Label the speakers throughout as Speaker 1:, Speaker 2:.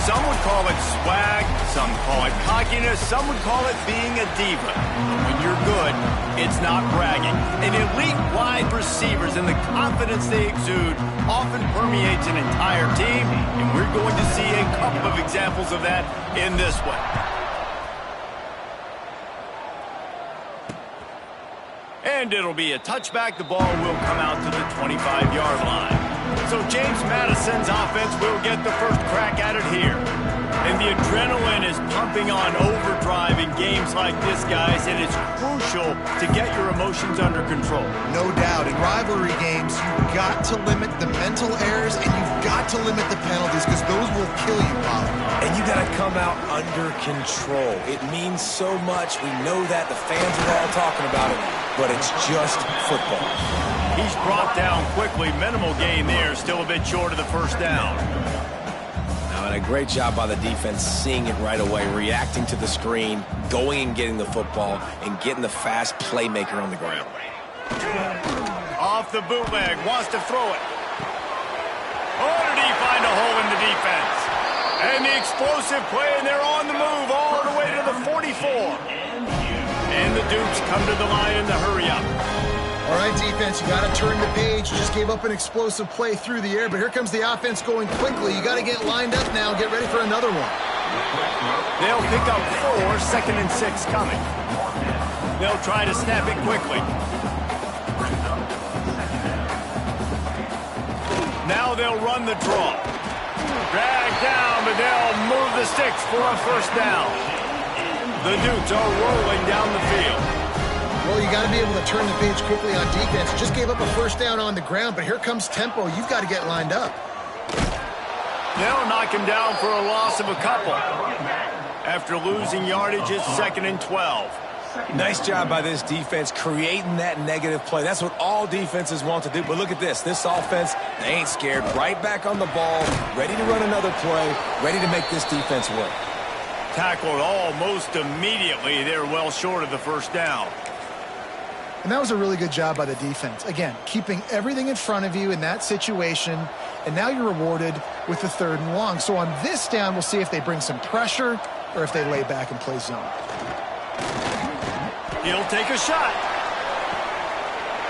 Speaker 1: Some would call it swag, some call it cockiness, some would call it being a diva. When you're good, it's not bragging. And elite wide receivers and the confidence they exude often permeates an entire team, and we're going to see a couple of examples of that in this one. And it'll be a touchback. The ball will come out to the 25-yard line. So James Madison's offense will get the first crack at it here. And the adrenaline is pumping on overdrive in games like this, guys, and it's crucial to get your emotions under control.
Speaker 2: No doubt. In rivalry games, you've got to limit the mental errors and you've got to limit the penalties because those will kill you, Pollard.
Speaker 3: And you got to come out under control. It means so much. We know that. The fans are all talking about it, but it's just football.
Speaker 1: He's brought down quickly. Minimal gain there. Still a bit short of the first down.
Speaker 3: And a great job by the defense seeing it right away, reacting to the screen, going and getting the football, and getting the fast playmaker on the ground.
Speaker 1: Off the bootleg, wants to throw it. Oh, did he find a hole in the defense? And the explosive play, and they're on the move all the way to the 44. And the Dukes come to the line in the hurry-up.
Speaker 2: All right, defense, you got to turn the page. You just gave up an explosive play through the air, but here comes the offense going quickly. You got to get lined up now. Get ready for another one.
Speaker 1: They'll pick up 4, 2nd and 6 coming. They'll try to snap it quickly. Now they'll run the draw. Drag down, but they'll move the sticks for a first down. The Dukes are rolling down the field.
Speaker 2: Well, you got to be able to turn the page quickly on defense. Just gave up a first down on the ground, but here comes tempo. You've got to get lined up.
Speaker 1: They'll knock him down for a loss of a couple. After losing yardage, it's 2nd and 12.
Speaker 3: Nice job by this defense creating that negative play. That's what all defenses want to do. But look at this. This offense, they ain't scared. Right back on the ball, ready to run another play, ready to make this defense work.
Speaker 1: Tackled almost immediately. They're well short of the first down.
Speaker 2: And that was a really good job by the defense. Again, keeping everything in front of you in that situation, and now you're rewarded with the 3rd and long. So on this down, we'll see if they bring some pressure or if they lay back and play zone.
Speaker 1: He'll take a shot.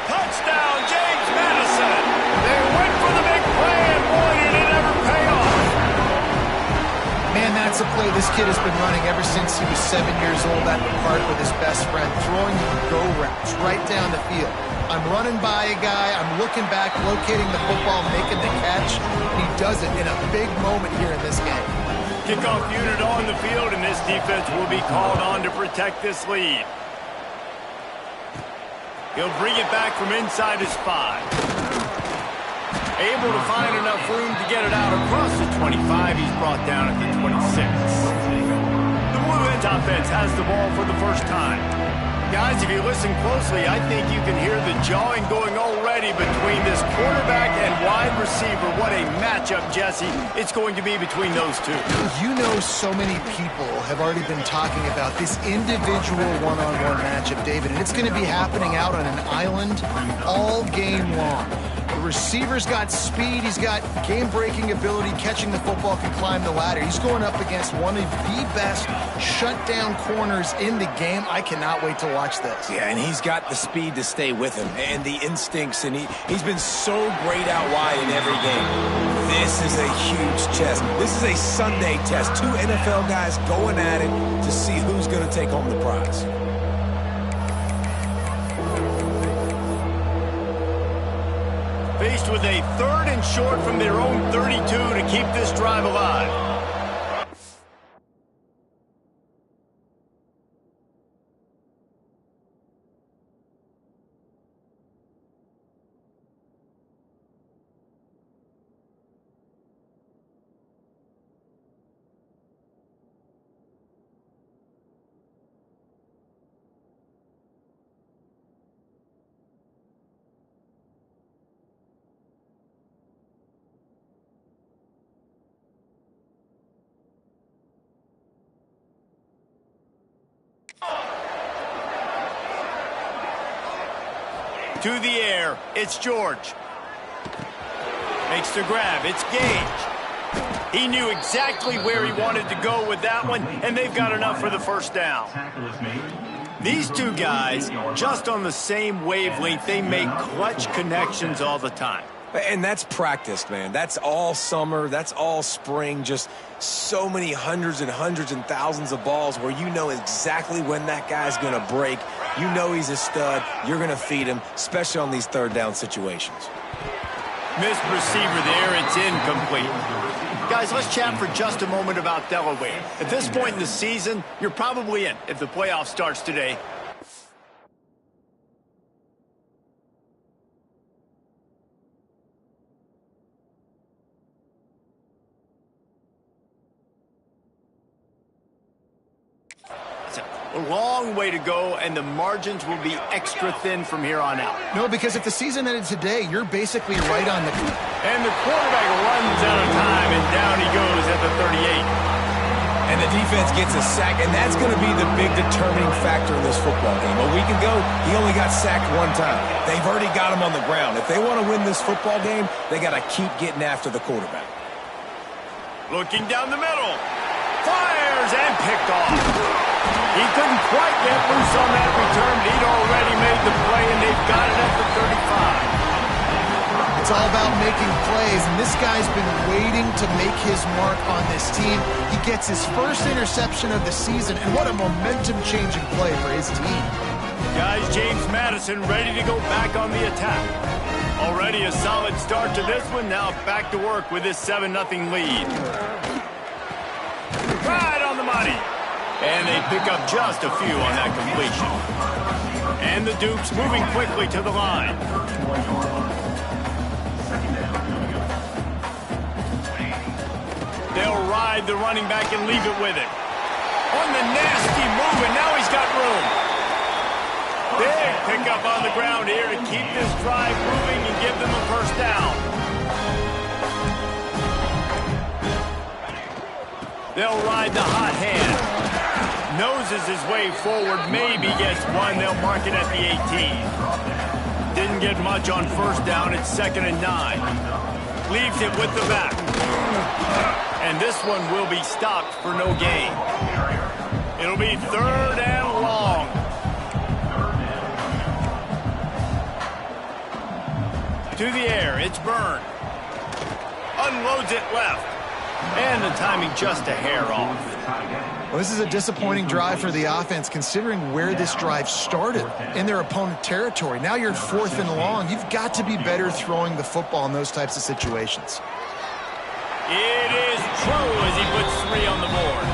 Speaker 1: Touchdown, James Madison. They went for the big play, and boy, did it ever pay off.
Speaker 2: Man, that's a play this kid has been running ever since he was 7 years old at the park with his best friend, throwing go routes right down the field. I'm running by a guy, I'm looking back, locating the football, making the catch, and he does it in a big moment here in this game.
Speaker 1: Kickoff unit on the field, and this defense will be called on to protect this lead. He'll bring it back from inside his 5. Able to find enough room to get it out across the 25. He's brought down at the 26. The Blue Hens offense has the ball for the first time. Guys, if you listen closely, I think you can hear the jawing going already between this quarterback and wide receiver. What a matchup, Jesse, it's going to be between those two.
Speaker 2: You know, so many people have already been talking about this individual one-on-one matchup, David, and it's going to be happening out on an island all game long. The receiver's got speed, he's got game-breaking ability, catching the football, can climb the ladder. He's going up against one of the best shutdown corners in the game. I cannot wait to watch this.
Speaker 3: Yeah, and he's got the speed to stay with him and the instincts, and he's been so great out wide in every game. This is a huge test. This is a Sunday test. 2 NFL guys going at it to see who's going to take home the prize.
Speaker 1: Faced with a 3rd and short from their own 32 to keep this drive alive. To the air, it's George. Makes the grab, it's Gage. He knew exactly where he wanted to go with that one, and they've got enough for the first down. These two guys, just on the same wavelength, they make clutch connections all the time.
Speaker 3: And that's practice, man. That's all summer. That's all spring. Just so many hundreds and thousands of balls where you know exactly when that guy's going to break. You know he's a stud. You're going to feed him, especially on these third down situations.
Speaker 1: Missed receiver there. It's incomplete. Guys, let's chat for just a moment about Delaware. At this point in the season, you're probably in if the playoff starts today. A long way to go, and the margins will be extra thin from here on out.
Speaker 2: No, because if the season ended today, you're basically right on the...
Speaker 1: And the quarterback runs out of time, and down he goes at the 38.
Speaker 3: And the defense gets a sack, and that's going to be the big determining factor in this football game. A week ago, he only got sacked one time. They've already got him on the ground. If they want to win this football game, they got to keep getting after the quarterback.
Speaker 1: Looking down the middle. Fires and picked off. He couldn't quite get loose on that return. He'd already made the play, and they've got it at the 35.
Speaker 2: It's all about making plays, and this guy's been waiting to make his mark on this team. He gets his first interception of the season, and what a momentum-changing play for his team.
Speaker 1: Guys, James Madison ready to go back on the attack. Already a solid start to this one. Now back to work with this 7-0 lead. Right on the money. And they pick up just a few on that completion. And the Dukes moving quickly to the line. They'll ride the running back and leave it with it. On the nasty move, and now he's got room. Big pickup on the ground here to keep this drive moving and give them a first down. They'll ride the hot hand. Noses his way forward, maybe gets one. They'll mark it at the 18. Didn't get much on first down. It's 2nd and 9. Leaves it with the back. And this one will be stopped for no gain. It'll be 3rd and long. To the air, it's Byrne. Unloads it left. And the timing just a hair off.
Speaker 2: Well, this is a disappointing drive for the offense, considering where this drive started, in their opponent territory. Now you're 4th and long. You've got to be better throwing the football in those types of situations.
Speaker 1: It is true as he puts 3 on the board.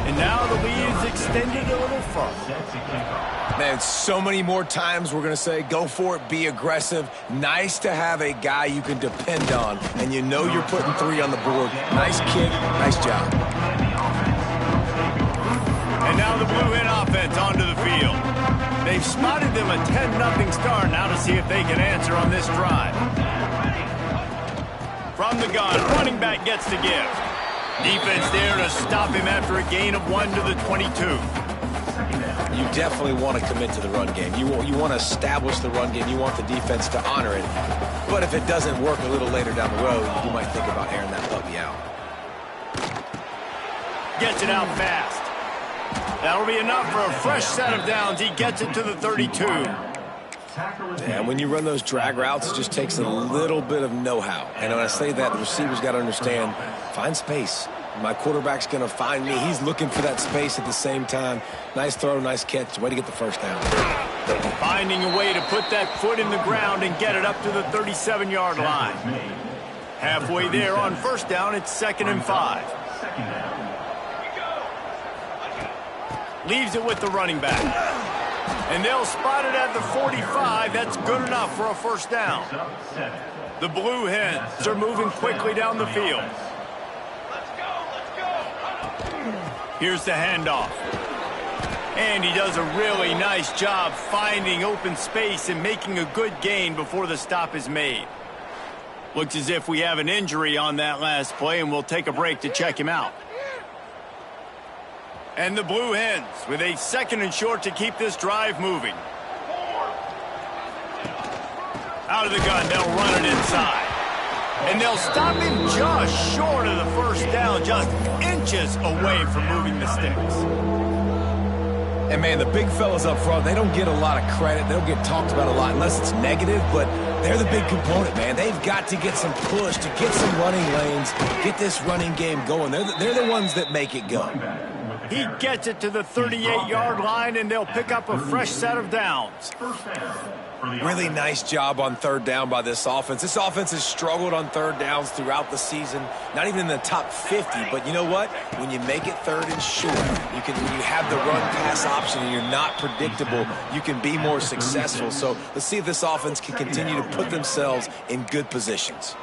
Speaker 1: And now the lead is extended a little further.
Speaker 3: Man, so many more times we're going to say, go for it, be aggressive. Nice to have a guy you can depend on, and you know you're putting 3 on the board. Nice kick, nice job.
Speaker 1: And now the Blue Hen offense onto the field. They've spotted them a 10-0 start. Now to see if they can answer on this drive. From the gun, running back gets the gift. Defense there to stop him after a gain of 1 to the 22.
Speaker 3: You definitely want to commit to the run game. You want to establish the run game. You want the defense to honor it. But if it doesn't work a little later down the road, you might think about airing that puppy out.
Speaker 1: Gets it out fast. That'll be enough for a fresh set of downs. He gets it to the 32.
Speaker 3: And when you run those drag routes, it just takes a little bit of know-how. And when I say that, the receiver's got to understand, find space. My quarterback's going to find me. He's looking for that space at the same time. Nice throw, nice catch. Way to get the first down.
Speaker 1: Finding a way to put that foot in the ground and get it up to the 37-yard line. Halfway there on first down, it's 2nd and 5. Leaves it with the running back. And they'll spot it at the 45. That's good enough for a first down. The Blue Hens are moving quickly down the field. Here's the handoff. And he does a really nice job finding open space and making a good gain before the stop is made. Looks as if we have an injury on that last play, and we'll take a break to check him out. And the Blue Hens with a 2nd and short to keep this drive moving. Out of the gun, they'll run it inside. And they'll stop him just short of the first down, just inches away from moving the sticks.
Speaker 3: And, man, the big fellas up front, they don't get a lot of credit. They don't get talked about a lot unless it's negative, but they're the big component, man. They've got to get some push, to get some running lanes, get this running game going. They're the ones that make it go.
Speaker 1: He gets it to the 38-yard line, and they'll pick up a fresh set of downs.
Speaker 3: Really nice job on third down by this offense. This offense has struggled on third downs throughout the season. Not even in the top 50, but you know what? When you make it third and short, when you have the run-pass option and you're not predictable, you can be more successful. So let's see if this offense can continue to put themselves in good positions.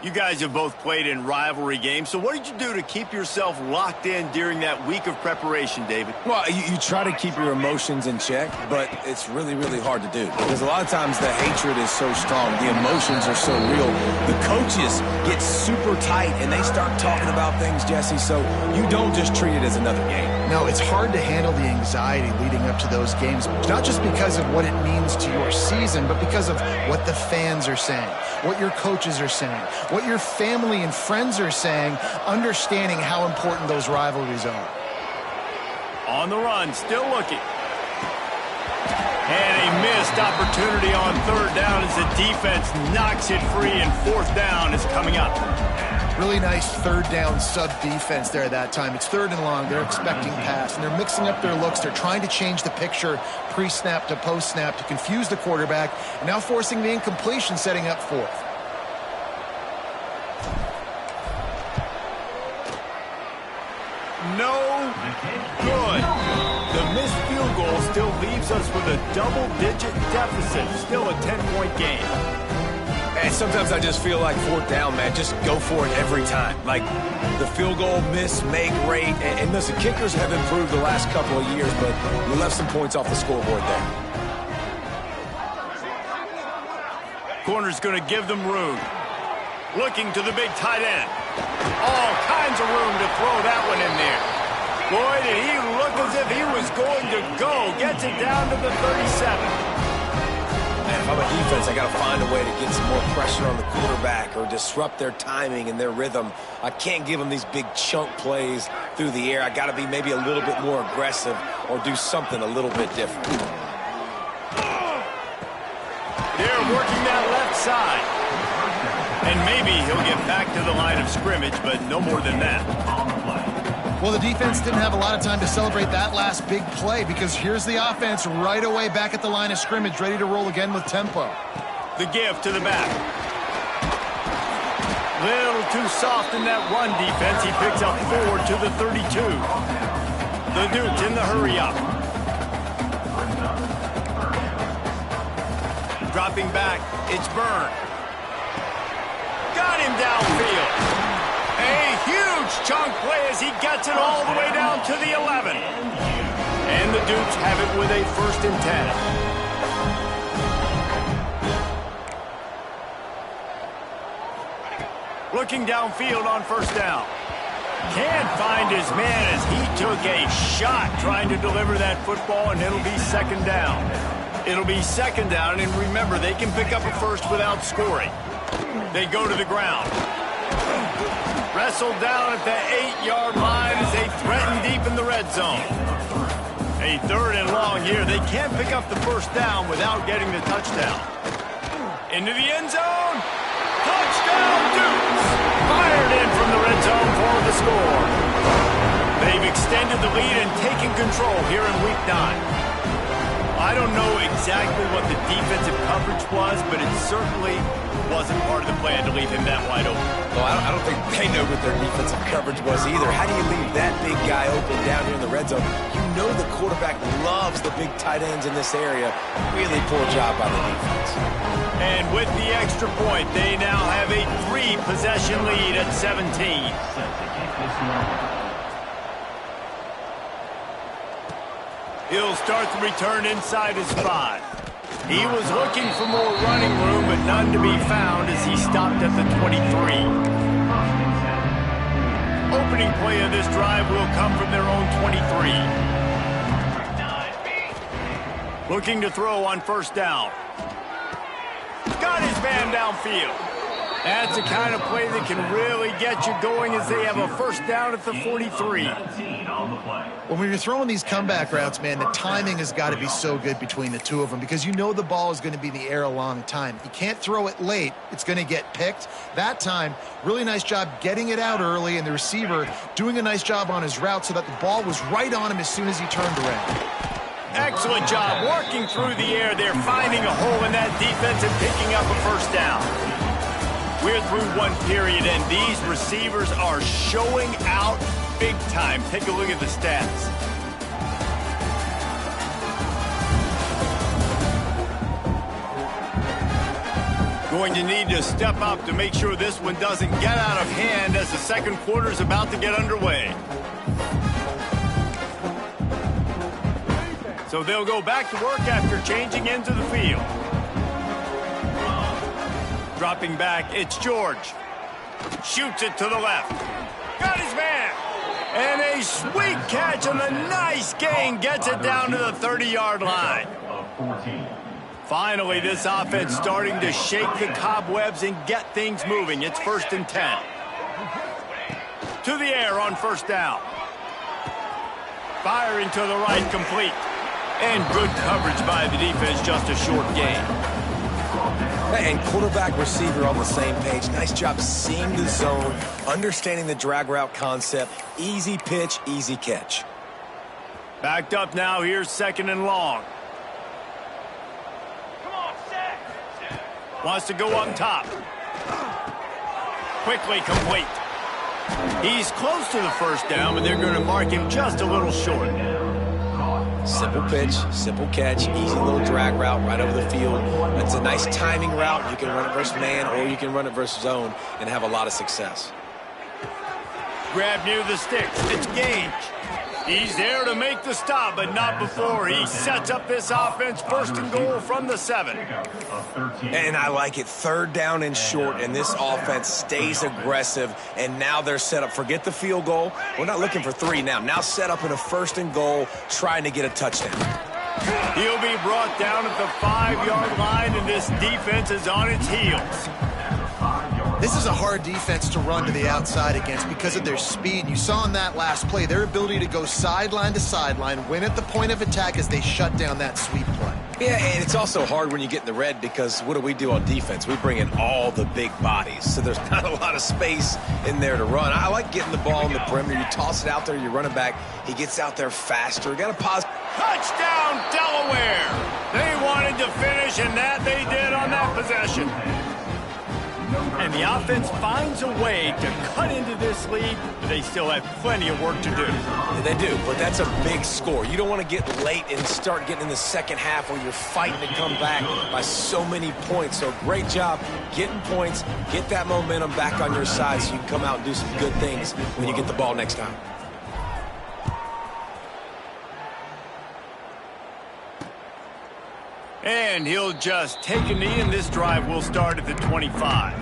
Speaker 1: You guys have both played in rivalry games, so what did you do to keep yourself locked in during that week of preparation, David?
Speaker 3: Well, you try to keep your emotions in check, but it's really, really hard to do because a lot of times the hatred is so strong, the emotions are so real. The coaches get super tight and they start talking about things, Jesse, so you don't just treat it as another game.
Speaker 2: No, it's hard to handle the anxiety leading up to those games, not just because of what it means to your season, but because of what the fans are saying, what your coaches are saying, what your family and friends are saying, understanding how important those rivalries are.
Speaker 1: On the run, still looking. And a missed opportunity on third down as the defense knocks it free, and fourth down is coming up.
Speaker 2: Really nice third down sub-defense there that time. It's third and long. They're expecting pass, and they're mixing up their looks. They're trying to change the picture pre-snap to post-snap to confuse the quarterback, and now forcing the incompletion, setting up fourth.
Speaker 1: No good. The missed field goal still leaves us with a double-digit deficit. Still a 10-point game.
Speaker 3: And sometimes I just feel like fourth down, man, just go for it every time. Like the field goal miss, make rate. And listen, kickers have improved the last couple of years, but you left some points off the scoreboard there.
Speaker 1: Corner's going to give them room. Looking to the big tight end. All kinds of room to throw that one in there. Boy, did he look as if he was going to go. Gets it down to the 37.
Speaker 3: Man, if I'm a defense, I got to find a way to get some more pressure on the quarterback or disrupt their timing and their rhythm. I can't give them these big chunk plays through the air. I got to be maybe a little bit more aggressive or do something a little bit different.
Speaker 1: They're working that left side. And maybe he'll get back to the line of scrimmage, but no more than that.
Speaker 2: Well, the defense didn't have a lot of time to celebrate that last big play because here's the offense right away back at the line of scrimmage, ready to roll again with tempo.
Speaker 1: The give to the back. Little too soft in that run defense. He picks up 4 to the 32. The Duke's in the hurry up. Dropping back, it's Byrne. Got him downfield. A huge chunk play as he gets it all the way down to the 11. And the Dukes have it with a 1st and 10. Looking downfield on 1st down. Can't find his man as he took a shot trying to deliver that football, and it'll be 2nd down. It'll be 2nd down, and remember, they can pick up a first without scoring. They go to the ground. Wrestled down at the 8-yard line as they threaten deep in the red zone. A 3rd and long here. They can't pick up the 1st down without getting the touchdown. Into the end zone. Touchdown, Dukes! Fired in from the red zone for the score. They've extended the lead and taken control here in Week 9. I don't know exactly what the defensive coverage was, but it certainly wasn't part of the plan to leave him that wide open.
Speaker 3: Well, I don't think they know what their defensive coverage was either. How do you leave that big guy open down here in the red zone? You know the quarterback loves the big tight ends in this area. Really poor job by the defense.
Speaker 1: And with the extra point, they now have a 3-possession lead at 17. He'll start the return inside his 5. He was looking for more running room, but none to be found as he stopped at the 23. Opening play of this drive will come from their own 23. Looking to throw on 1st down. Got his man downfield. That's the kind of play that can really get you going as they have a first down at the 43.
Speaker 2: When you're throwing these comeback routes, man, the timing has got to be so good between the two of them because you know the ball is going to be in the air a long time. You can't throw it late. It's going to get picked. That time, really nice job getting it out early, and the receiver doing a nice job on his route so that the ball was right on him as soon as he turned around.
Speaker 1: Excellent job working through the air there, finding a hole in that defense and picking up a first down. We're through one period, and these receivers are showing out big time. Take a look at the stats. Going to need to step up to make sure this one doesn't get out of hand as the second quarter is about to get underway. So they'll go back to work after changing into the field. Dropping back, it's George. Shoots it to the left. Got his man. And a sweet catch on a nice gain. Gets it down to the 30-yard line. Finally, this offense starting to shake the cobwebs and get things moving. It's 1st and 10. To the air on first down. Firing to the right, complete. And good coverage by the defense, just a short gain.
Speaker 3: And quarterback receiver on the same page. Nice job seeing the zone, understanding the drag route concept. Easy pitch, easy catch.
Speaker 1: Backed up now. Here's 2nd and long. Wants to go up top. Quickly complete. He's close to the first down, but they're going to mark him just a little short.
Speaker 3: Simple pitch, simple catch, easy little drag route right over the field. It's a nice timing route. You can run it versus man or you can run it versus zone and have a lot of success.
Speaker 1: Grab near the sticks. It's Gage. He's there to make the stop, but not before. He sets up this offense 1st and goal from the 7.
Speaker 3: And I like it. 3rd down and short, and this offense stays aggressive, and now they're set up. Forget the field goal. We're not looking for 3 now. Now set up in a 1st and goal, trying to get a touchdown.
Speaker 1: He'll be brought down at the 5-yard line, and this defense is on its heels.
Speaker 2: This is a hard defense to run to the outside against because of their speed. You saw in that last play their ability to go sideline to sideline, win at the point of attack as they shut down that sweep play.
Speaker 3: Yeah, and it's also hard when you get in the red because what do on defense? We bring in all the big bodies, so there's not a lot of space in there to run. I like getting the ball in the perimeter. You toss it out there, you run it back. He gets out there faster. Got to pause.
Speaker 1: Touchdown, Delaware! They wanted to finish, and that they did on that possession. And the offense finds a way to cut into this lead, but they still have plenty of work to do.
Speaker 3: They do, but that's a big score. You don't want to get late and start getting in the second half where you're fighting to come back by so many points. So great job getting points, get that momentum back on your side so you can come out and do some good things when you get the ball next time.
Speaker 1: And he'll just take a knee, and this drive will start at the 25.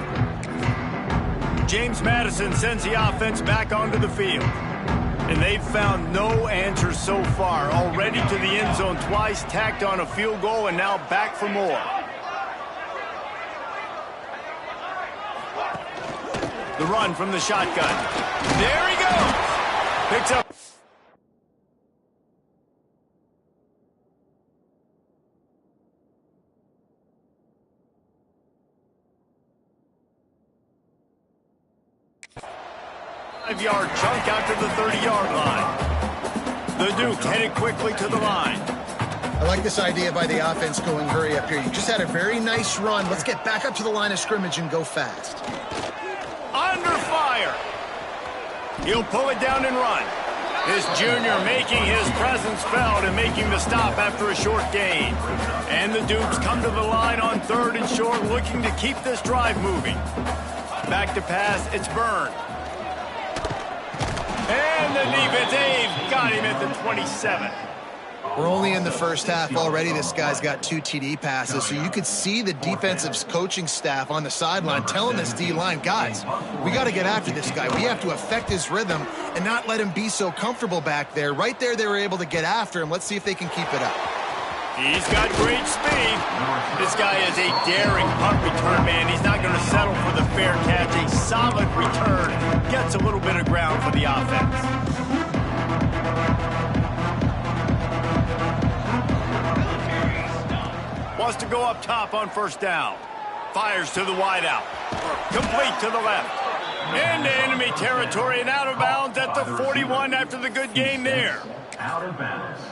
Speaker 1: James Madison sends the offense back onto the field. And they've found no answers so far. Already to the end zone twice, tacked on a field goal, and now back for more. The run from the shotgun. There he goes. Picks up. Five-yard chunk out to the 30-yard line. The Duke headed quickly to the line.
Speaker 2: I like this idea by the offense going hurry up here. You just had a very nice run. Let's get back up to the line of scrimmage and go fast.
Speaker 1: Under fire. He'll pull it down and run. This junior making his presence felt and making the stop after a short gain. And the Dukes come to the line on 3rd and short, looking to keep this drive moving. Back to pass, it's Byrne. And the defense, they've got him at the 27.
Speaker 2: We're only in the first half already. This guy's got 2 TD passes, so you could see the defensive coaching staff on the sideline telling this D-line, guys, we got to get after this guy. We have to affect his rhythm and not let him be so comfortable back there. Right there, they were able to get after him. Let's see if they can keep it up.
Speaker 1: He's got great speed. This guy is a daring punt return man. He's not going to settle for the fair catch. A solid return. Gets a little bit of ground for the offense. Wants to go up top on first down. Fires to the wideout. Complete to the left. Into enemy territory and out of bounds at the 41 after the good gain there.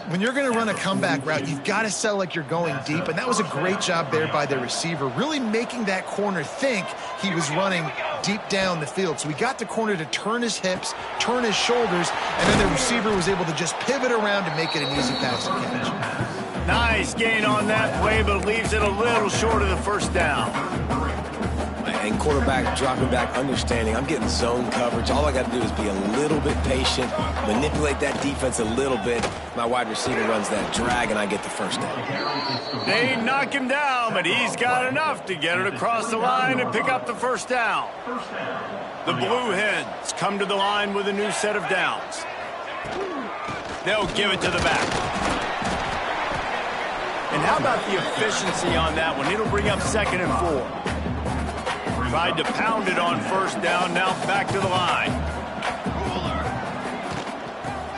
Speaker 2: When you're going to run a comeback route, you've got to sell like you're going deep, and that was a great job there by the receiver, really making that corner think he was running deep down the field. So he got the corner to turn his hips, turn his shoulders, and then the receiver was able to just pivot around and make it an easy pass to catch.
Speaker 1: Nice gain on that play, but leaves it a little short of the first down.
Speaker 3: And quarterback dropping back, understanding I'm getting zone coverage. All I got to do is be a little bit patient, manipulate that defense a little bit. My wide receiver runs that drag, and I get the first down.
Speaker 1: They knock him down, but he's got enough to get it across the line and pick up the first down. The Blue Hens come to the line with a new set of downs. They'll give it to the back. And how about the efficiency on that one? It'll bring up 2nd and 4. Tried to pound it on first down, now back to the line.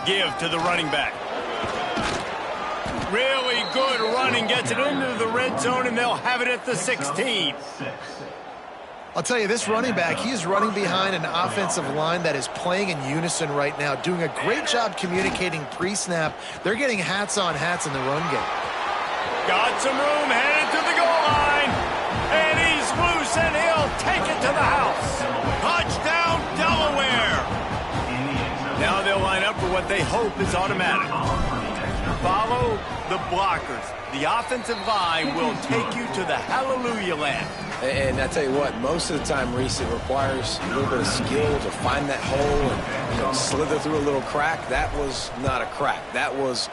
Speaker 1: Give to the running back. Really good running, gets it into the red zone, and they'll have it at the 16.
Speaker 2: I'll tell you, this running back, he is running behind an offensive line that is playing in unison right now, doing a great job communicating pre-snap. They're getting hats on hats in the run game.
Speaker 1: Got some room, headed to the goal line. And he's loose, and he'll take it to the house. Touchdown, Delaware. Now they'll line up for what they hope is automatic. Follow the blockers. The offensive line will take you to the hallelujah land.
Speaker 3: And I tell you what, most of the time, Reese, it requires a little bit of skill to find that hole and slither through a little crack. That was not a crack. That was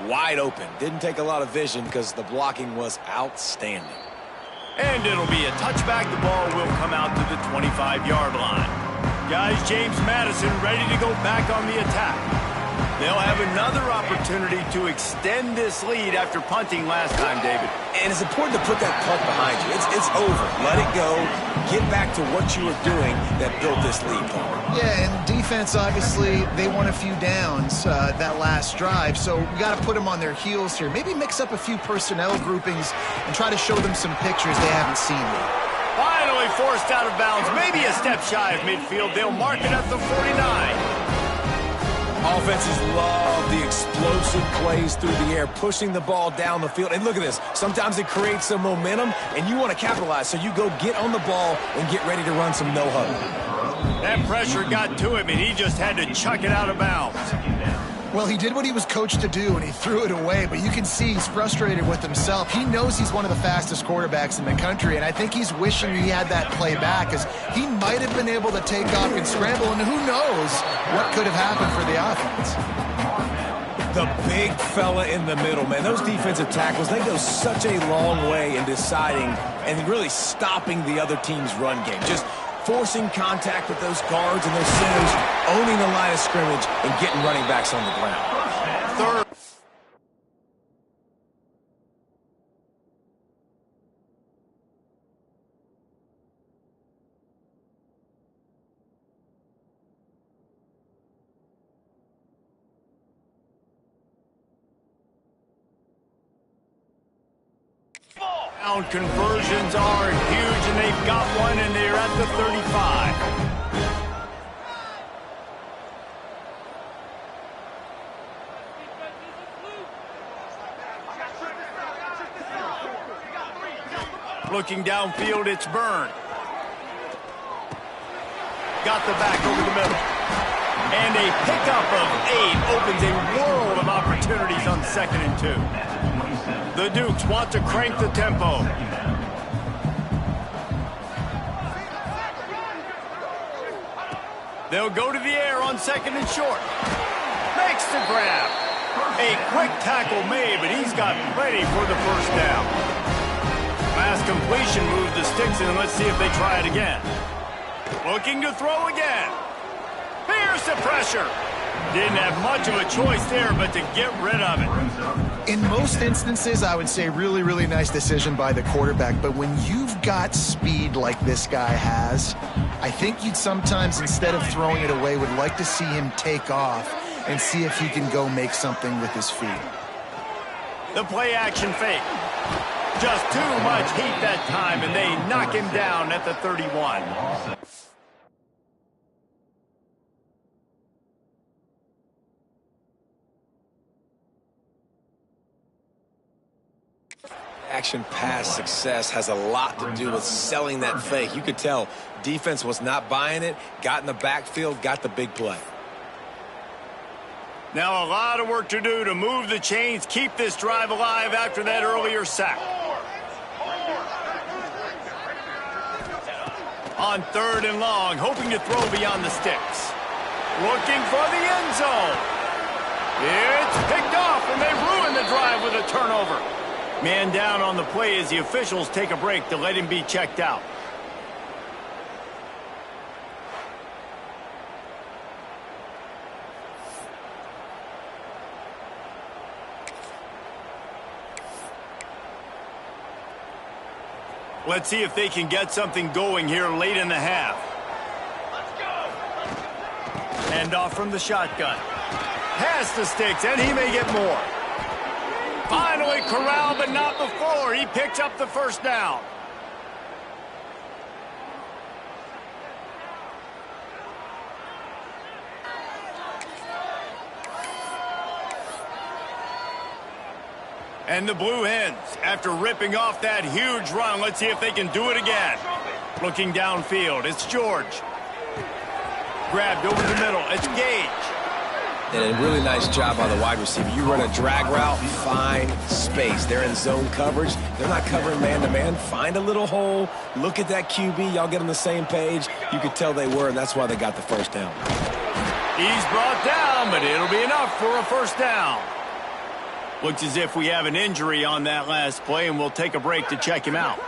Speaker 3: wide open. Didn't take a lot of vision because the blocking was outstanding.
Speaker 1: And it'll be a touchback. The ball will come out to the 25-yard line. Guys, James Madison ready to go back on the attack. They'll have another opportunity to extend this lead after punting last time, David.
Speaker 3: And it's important to put that punt behind you. It's over. Let it go. Get back to what you were doing that built this lead, Paul.
Speaker 2: Yeah, and defense, obviously, they won a few downs that last drive, so we got to put them on their heels here. Maybe mix up a few personnel groupings and try to show them some pictures they haven't seen yet.
Speaker 1: Finally forced out of bounds, maybe a step shy of midfield. They'll mark it at the 49.
Speaker 3: Offenses love the explosive plays through the air, pushing the ball down the field. And look at this. Sometimes it creates some momentum, and you want to capitalize. So you go get on the ball and get ready to run some no-huddle.
Speaker 1: That pressure got to him, and he just had to chuck it out of bounds.
Speaker 2: Well, he did what he was coached to do, and he threw it away. But you can see he's frustrated with himself. He knows he's one of the fastest quarterbacks in the country, and I think he's wishing he had that play back, because he might have been able to take off and scramble, and who knows what could have happened for the offense.
Speaker 3: The big fella in the middle, man. Those defensive tackles, they go such a long way in deciding and really stopping the other team's run game. Just forcing contact with those guards and those centers, owning the line of scrimmage, and getting running backs on the ground.
Speaker 1: Third. Conversions are huge, and they've got one, and they're at the 35. Looking downfield, it's Byrne. Got the back over the middle. And a pickup of 8 opens a world of opportunities on 2nd and 2. The Dukes want to crank the tempo. They'll go to the air on 2nd and short. Makes the grab. A quick tackle made, but he's got ready for the first down. Last completion moved the sticks in. Let's see if they try it again. Looking to throw again. Here's the pressure. Didn't have much of a choice there, but to get rid of it.
Speaker 2: In most instances, I would say really, really nice decision by the quarterback. But when you've got speed like this guy has, I think you'd sometimes, instead of throwing it away, would like to see him take off and see if he can go make something with his feet.
Speaker 1: The play action fake. Just too much heat that time, and they knock him down at the 31.
Speaker 3: Action pass success has a lot to do with selling that fake. You could tell defense was not buying it, got in the backfield, got the big play.
Speaker 1: Now a lot of work to do to move the chains, keep this drive alive after that earlier sack. On 3rd and long, hoping to throw beyond the sticks. Looking for the end zone. It's picked off, and they ruin the drive with a turnover. Man down on the play as the officials take a break to let him be checked out. Let's see if they can get something going here late in the half. Let's go. Hand off from the shotgun. Past the sticks, and he may get more. Finally corralled, but not before. He picks up the first down. And the Blue Hens, after ripping off that huge run, let's see if they can do it again. Looking downfield, it's George. Grabbed over the middle, it's Gage.
Speaker 3: And a really nice job by the wide receiver. You run a drag route, find space. They're in zone coverage. They're not covering man-to-man. Find a little hole. Look at that QB. Y'all get on the same page. You could tell they were, and that's why they got the first down.
Speaker 1: He's brought down, but it'll be enough for a first down. Looks as if we have an injury on that last play, and we'll take a break to check him out.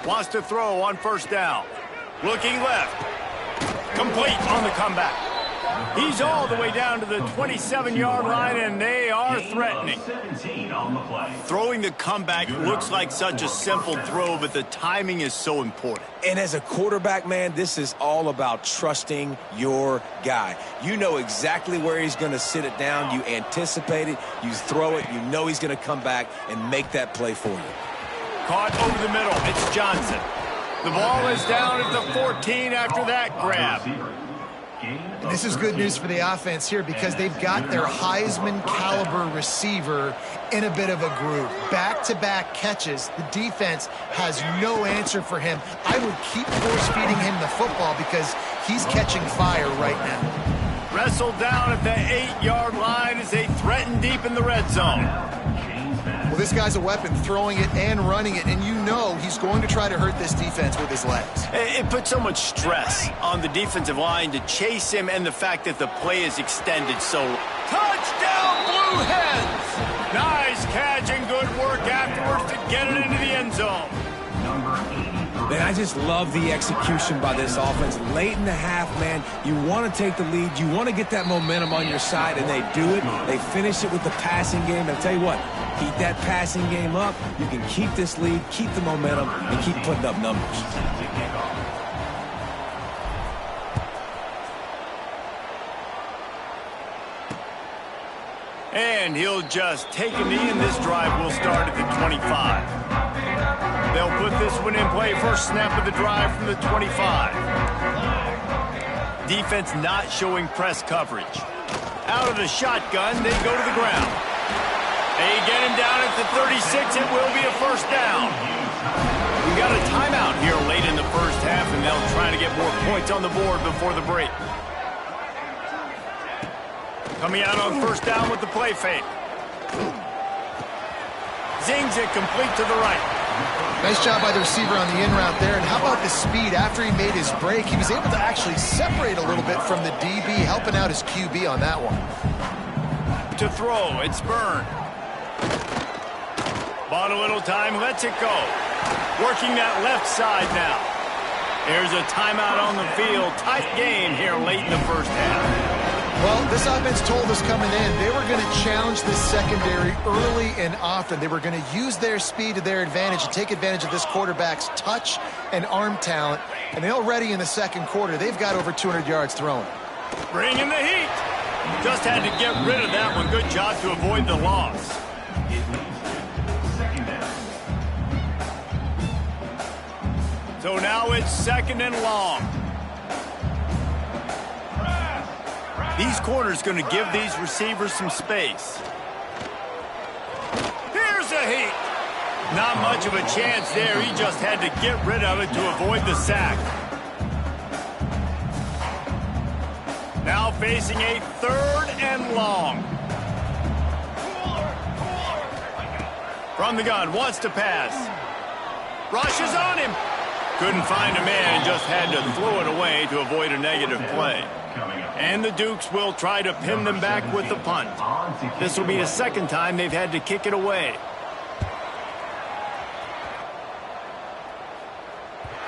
Speaker 1: Wants to throw on first down. Looking left. Complete on the comeback. He's all the way down to the 27-yard line, and they are threatening. Throwing the comeback looks like such a simple throw, but the timing is so important.
Speaker 3: And as a quarterback, man, this is all about trusting your guy. You know exactly where he's going to sit it down. You anticipate it. You throw it. You know he's going to come back and make that play for you.
Speaker 1: Caught over the middle. It's Johnson. The ball is down at the 14 after that grab.
Speaker 2: And this is good news for the offense here because they've got their Heisman-caliber receiver in a bit of a groove. Back-to-back catches. The defense has no answer for him. I would keep force-feeding him the football because he's catching fire right now.
Speaker 1: Wrestled down at the 8-yard line as they threaten deep in the red zone.
Speaker 2: Well, this guy's a weapon, throwing it and running it, and you know he's going to try to hurt this defense with his legs.
Speaker 1: It puts so much stress on the defensive line to chase him, and the fact that the play is extended so. Touchdown, Blue Hens! Nice catch and good work afterwards to get it into the end zone.
Speaker 3: Man, I just love the execution by this offense. Late in the half, man, you want to take the lead. You want to get that momentum on your side, and they do it. They finish it with the passing game. And I'll tell you what, keep that passing game up. You can keep this lead, keep the momentum, and keep putting up numbers.
Speaker 1: And he'll just take a knee, and this drive will start at the 25. They'll put this one in play. First snap of the drive from the 25. Defense not showing press coverage. Out of the shotgun, they go to the ground. They get him down at the 36. It will be a first down. We got a timeout here late in the first half, and they'll try to get more points on the board before the break. Coming out on first down with the play fake. Zings it complete to the right.
Speaker 2: Nice job by the receiver on the in route there. And how about the speed? After he made his break, he was able to actually separate a little bit from the DB, helping out his QB on that one.
Speaker 1: To throw, it's Byrne. Bought a little time, lets it go. Working that left side now. There's a timeout on the field. Tight game here late in the first half.
Speaker 2: Well, this offense told us coming in they were going to challenge this secondary early and often. They were going to use their speed to their advantage and take advantage of this quarterback's touch and arm talent. And already in the second quarter, they've got over 200 yards thrown.
Speaker 1: Bringing the heat. Just had to get rid of that one. Good job to avoid the loss. So now it's second and long. These corners going to give these receivers some space. Here's a heat. Not much of a chance there. He just had to get rid of it to avoid the sack. Now facing a third and long. From the gun, wants to pass. Rushes on him. Couldn't find a man and just had to throw it away to avoid a negative play. And the Dukes will try to pin them back with the punt. This will be the second time they've had to kick it away.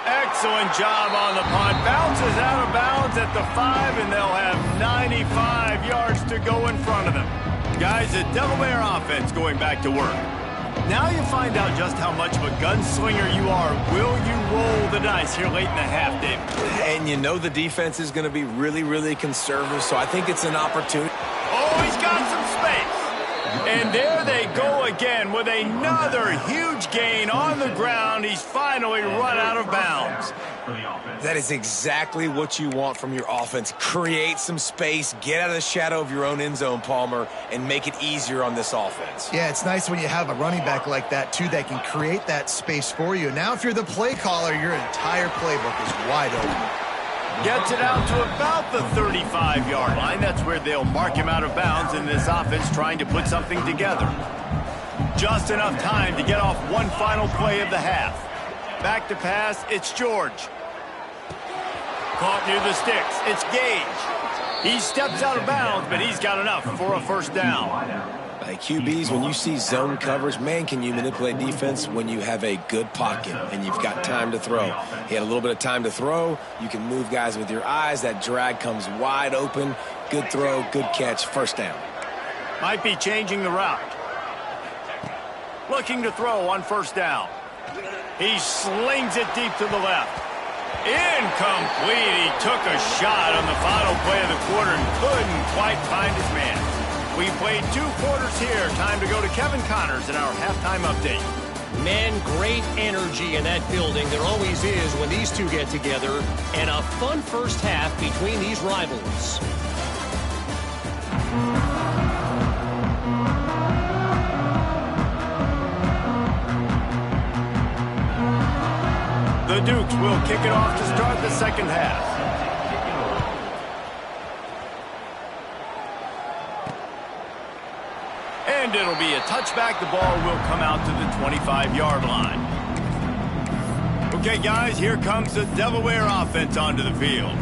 Speaker 1: Excellent job on the punt. Bounces out of bounds at the 5, and they'll have 95 yards to go in front of them. Guys, the Devil Bear offense going back to work. Now you find out just how much of a gunslinger you are. Will you roll the dice here late in the half, Dave?
Speaker 3: And you know the defense is going to be really, really conservative, so I think it's an opportunity.
Speaker 1: Oh, he's got some space. And there they go again with another huge gain on the ground. He's finally run out of bounds.
Speaker 3: That is exactly what you want from your offense. Create some space, get out of the shadow of your own end zone, Palmer, and make it easier on this offense.
Speaker 2: Yeah, it's nice when you have a running back like that, too, that can create that space for you. Now, if you're the play caller, your entire playbook is wide open.
Speaker 1: Gets it out to about the 35-yard line. That's where they'll mark him out of bounds in this offense trying to put something together. Just enough time to get off one final play of the half. Back to pass, it's George. Caught near the sticks, it's Gage. He steps out of bounds, but he's got enough for a first down.
Speaker 3: Like QBs, when you see zone coverage, man, can you manipulate defense when you have a good pocket and you've got time to throw. He had a little bit of time to throw. You can move guys with your eyes. That drag comes wide open. Good throw, good catch, first down.
Speaker 1: Might be changing the route. Looking to throw on first down. He slings it deep to the left. Incomplete. He took a shot on the final play of the quarter and couldn't quite find his man. We played 2 quarters here. Time to go to Kevin Connors in our halftime update.
Speaker 4: Man, great energy in that building. There always is when these two get together. And a fun first half between these rivals.
Speaker 1: The Dukes will kick it off to start the second half. And it'll be a touchback. The ball will come out to the 25-yard line. Okay, guys, here comes the Delaware offense onto the field.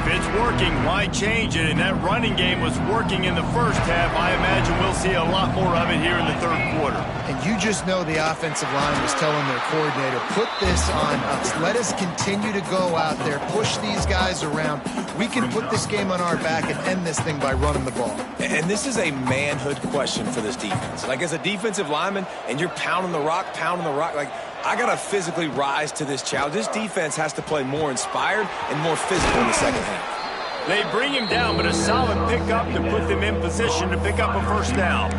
Speaker 1: If it's working, why change it? And that running game was working in the first half. I imagine we'll see a lot more of it here in the third quarter.
Speaker 2: And you just know the offensive line was telling their coordinator, put this on us. Let us continue to go out there, push these guys around. We can put this game on our back and end this thing by running the ball.
Speaker 3: And this is a manhood question for this defense. Like, as a defensive lineman, and you're pounding the rock, like, I got to physically rise to this challenge. This defense has to play more inspired and more physical in the second half.
Speaker 1: They bring him down, but a solid pickup to put them in position to pick up a first down.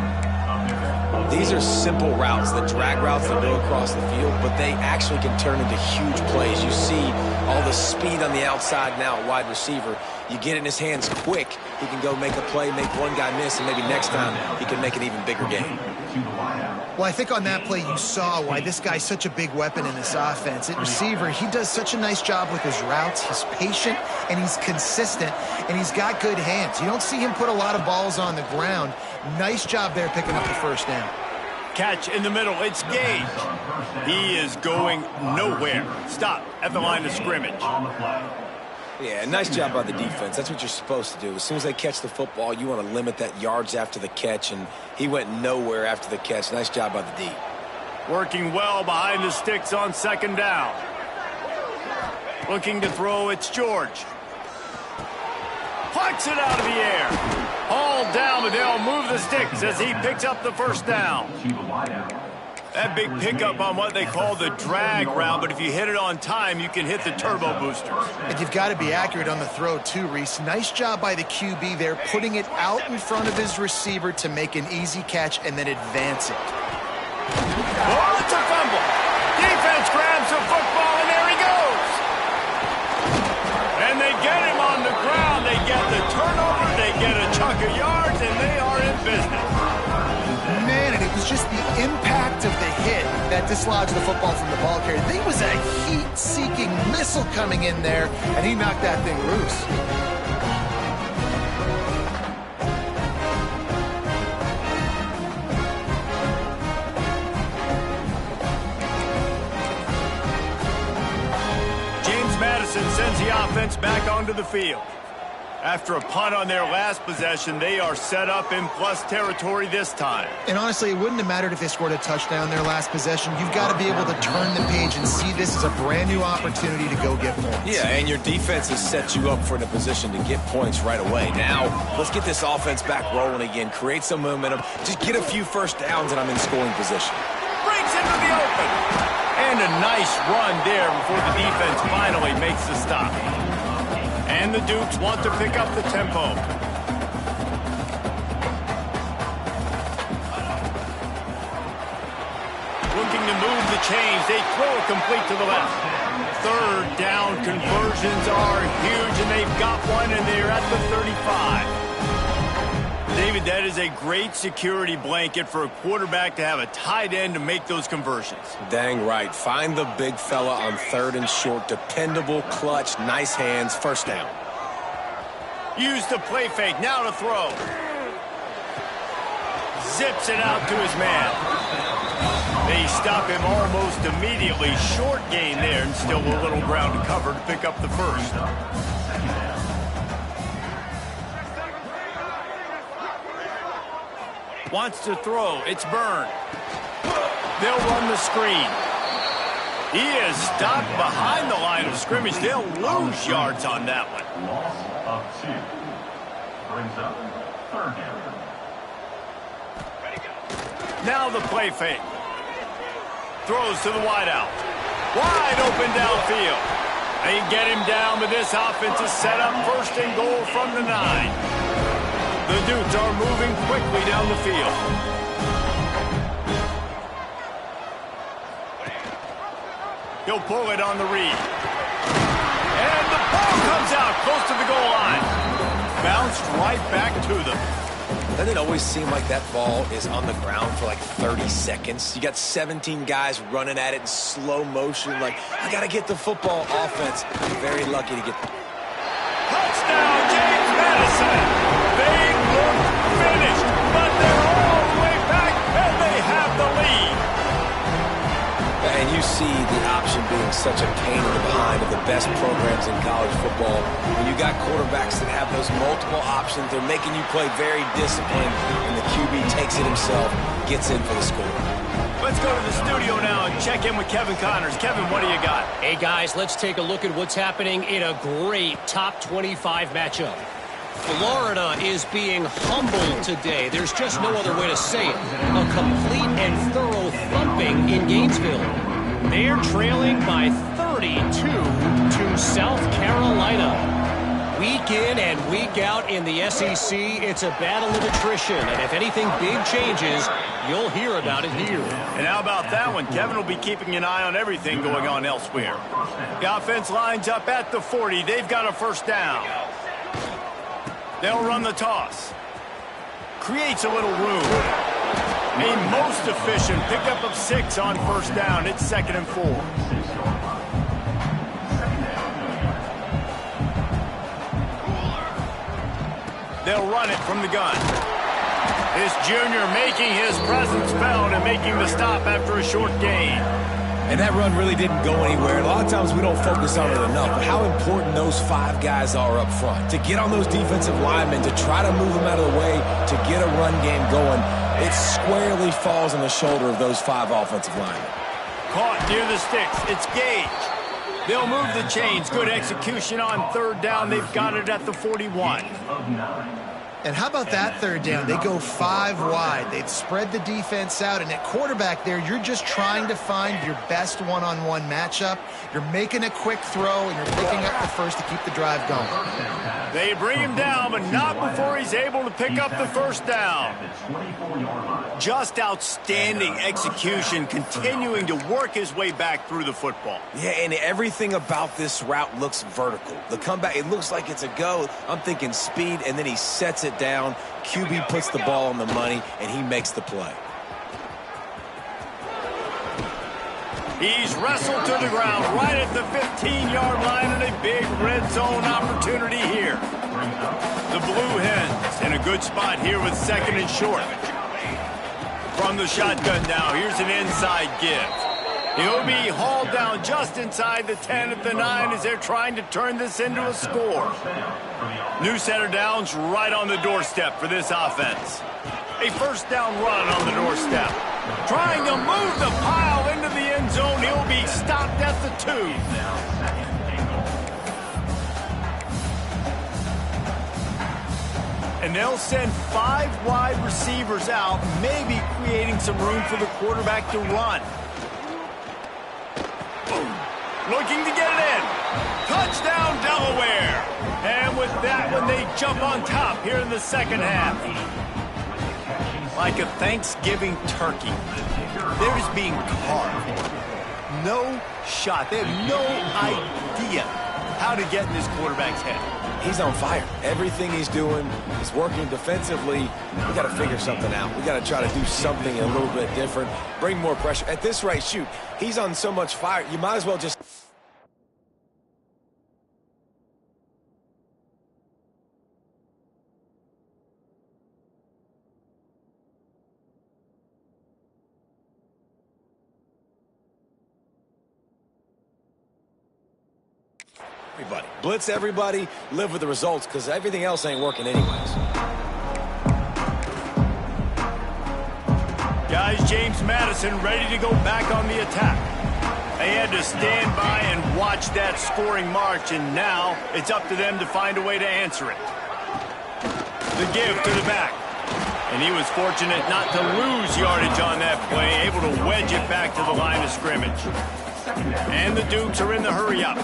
Speaker 3: These are simple routes, the drag routes that go across the field, but they actually can turn into huge plays. You see all the speed on the outside now at wide receiver. You get it in his hands quick, he can go make a play, make one guy miss, and maybe next time he can make an even bigger game.
Speaker 2: Well, I think on that play you saw why this guy's such a big weapon in this offense. At receiver, he does such a nice job with his routes. He's patient, and he's consistent, and he's got good hands. You don't see him put a lot of balls on the ground. Nice job there picking up the first down.
Speaker 1: Catch in the middle. It's Gage. He is going nowhere. Stop at the line of scrimmage.
Speaker 3: Yeah, nice job by the defense. That's what you're supposed to do. As soon as they catch the football, you want to limit that yards after the catch, and he went nowhere after the catch. Nice job by the D.
Speaker 1: Working well behind the sticks on second down. Looking to throw, it's George. Plucks it out of the air. Hauled down, but they'll move the sticks as he picks up the first down. That big pickup on what they call the drag route, but if you hit it on time, you can hit the turbo boosters.
Speaker 2: And you've got to be accurate on the throw too, Reese. Nice job by the QB there, putting it out in front of his receiver to make an easy catch and then advance it.
Speaker 1: Oh, it's a fumble. Defense grabs the football, and there he goes. And they get him on the ground. They get the turnover. They get a chunk of yards, and they are in business.
Speaker 2: Man, and it was just the impact of the hit that dislodged the football from the ball carrier. There was a heat-seeking missile coming in there, and he knocked that thing loose.
Speaker 1: James Madison sends the offense back onto the field. After a punt on their last possession, they are set up in plus territory this time.
Speaker 2: And honestly, it wouldn't have mattered if they scored a touchdown their last possession. You've got to be able to turn the page and see this as a brand new opportunity to go get points.
Speaker 3: Yeah, and your defense has set you up for a position to get points right away. Now, let's get this offense back rolling again, create some momentum, just get a few first downs, and I'm in scoring position.
Speaker 1: Breaks into the open. And a nice run there before the defense finally makes the stop. And the Dukes want to pick up the tempo. Looking to move the chains. They throw it complete to the left. Third down conversions are huge, and they've got one, and they're at the 35. David, that is a great security blanket for a quarterback to have a tight end to make those conversions.
Speaker 3: Dang right. Find the big fella on third and short. Dependable, clutch, nice hands, first down.
Speaker 1: Use the play fake. Now to throw. Zips it out to his man. They stop him almost immediately. Short gain there, and still a little ground to cover to pick up the first. Wants to throw. It's Byrne. They'll run the screen. He is stopped behind the line of scrimmage. They'll lose yards on that one.
Speaker 5: Loss of 2. Brings up third down.
Speaker 1: Now the play fake. Throws to the wideout. Wide open downfield. They get him down, but this offense is set up first and goal from the 9. The Dukes are moving quickly down the field. He'll pull it on the read. And the ball comes out close to the goal line. Bounced right back to them.
Speaker 3: Doesn't it always seem like that ball is on the ground for like 30 seconds? You got 17 guys running at it in slow motion. Like, I got to get the football. Offense, very lucky to get the...
Speaker 1: Touchdown, James Madison. They look finished, but they're all
Speaker 3: best programs in college football. When you got quarterbacks that have those multiple options, they're making you play very disciplined, and the QB takes it himself, gets in for the score.
Speaker 1: Let's go to the studio now and check in with Kevin Connors. Kevin, what do you got?
Speaker 4: Hey, guys, let's take a look at what's happening in a great top 25 matchup. Florida is being humbled today. There's just no other way to say it. A complete and thorough thumping in Gainesville. They're trailing by 32 to South Carolina. Week in and week out in the SEC, it's a battle of attrition. And if anything big changes, you'll hear about it here.
Speaker 1: And how about that one? Kevin will be keeping an eye on everything going on elsewhere. The offense lines up at the 40. They've got a first down. They'll run the toss. Creates a little room. A most efficient pickup of 6 on first down. It's 2nd and 4. They'll run it from the gun. This junior making his presence felt and making the stop after a short gain.
Speaker 3: And that run really didn't go anywhere. A lot of times we don't focus on it enough, but how important those 5 guys are up front. To get on those defensive linemen, to try to move them out of the way, to get a run game going, it squarely falls on the shoulder of those 5 offensive linemen.
Speaker 1: Caught near the sticks. It's Gage. They'll move the chains. Good execution on third down. They've got it at the 41.
Speaker 2: And how about that third down? They go 5 wide. They've spread the defense out. And at quarterback there, you're just trying to find your best one-on-one matchup. You're making a quick throw, and you're picking up the first to keep the drive going.
Speaker 1: They bring him down, but not before he's able to pick up the first down. Just outstanding execution, continuing to work his way back through the football.
Speaker 3: Yeah, and everything about this route looks vertical. The comeback, it looks like it's a go. I'm thinking speed, and then he sets it down. QB puts the ball on the money, and he makes the play.
Speaker 1: He's wrestled to the ground right at the 15-yard line, and a big red zone opportunity here. The Blue Hens in a good spot here with 2nd and short. From the shotgun now, here's an inside give. He'll be hauled down just inside the 10 at the 9 as they're trying to turn this into a score. New set of downs right on the doorstep for this offense. A first down run on the doorstep. Trying to move the pile into the end zone. He'll be stopped at the 2. And they'll send 5 wide receivers out, maybe creating some room for the quarterback to run. Looking to get it in. Touchdown, Delaware. And with that one, they jump on top here in the second half. Like a Thanksgiving turkey, they're just being carved. No shot. They have no idea how to get in this quarterback's head.
Speaker 3: He's on fire. Everything he's doing is working defensively. We got to figure something out. We got to try to do something a little bit different. Bring more pressure. At this rate, shoot, he's on so much fire. You might as well just... everybody. Blitz everybody, live with the results, because everything else ain't working anyways.
Speaker 1: Guys, James Madison ready to go back on the attack. They had to stand by and watch that scoring march, and now it's up to them to find a way to answer it. The give to the back. And he was fortunate not to lose yardage on that play, able to wedge it back to the line of scrimmage. And the Dukes are in the hurry-up.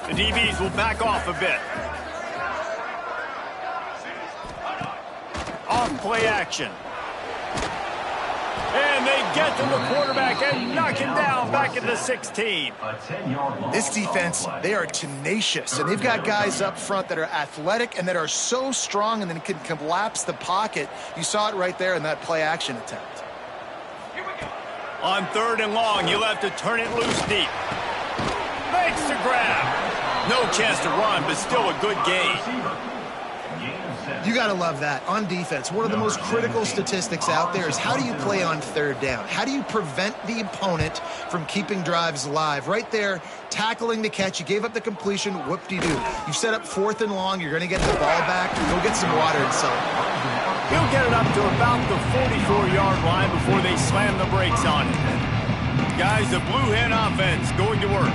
Speaker 1: The DBs will back off a bit. Off play action. And they get to the quarterback and knock him down back at the 16.
Speaker 2: This defense, they are tenacious, and they've got guys up front that are athletic and that are so strong and then can collapse the pocket. You saw it right there in that play action attempt.
Speaker 1: On 3rd and long, you'll have to turn it loose deep. Makes the grab. No chance to run, but still a good gain.
Speaker 2: You got to love that. On defense, one of the most critical statistics out there is how do you play on third down? How do you prevent the opponent from keeping drives alive? Right there, tackling the catch. You gave up the completion. Whoop-de-doo. You set up 4th and long. You're going to get the ball back. Go get some water and sell it.
Speaker 1: He'll get it up to about the 44-yard line before they slam the brakes on it. Guys, the Blue Hen offense going to work.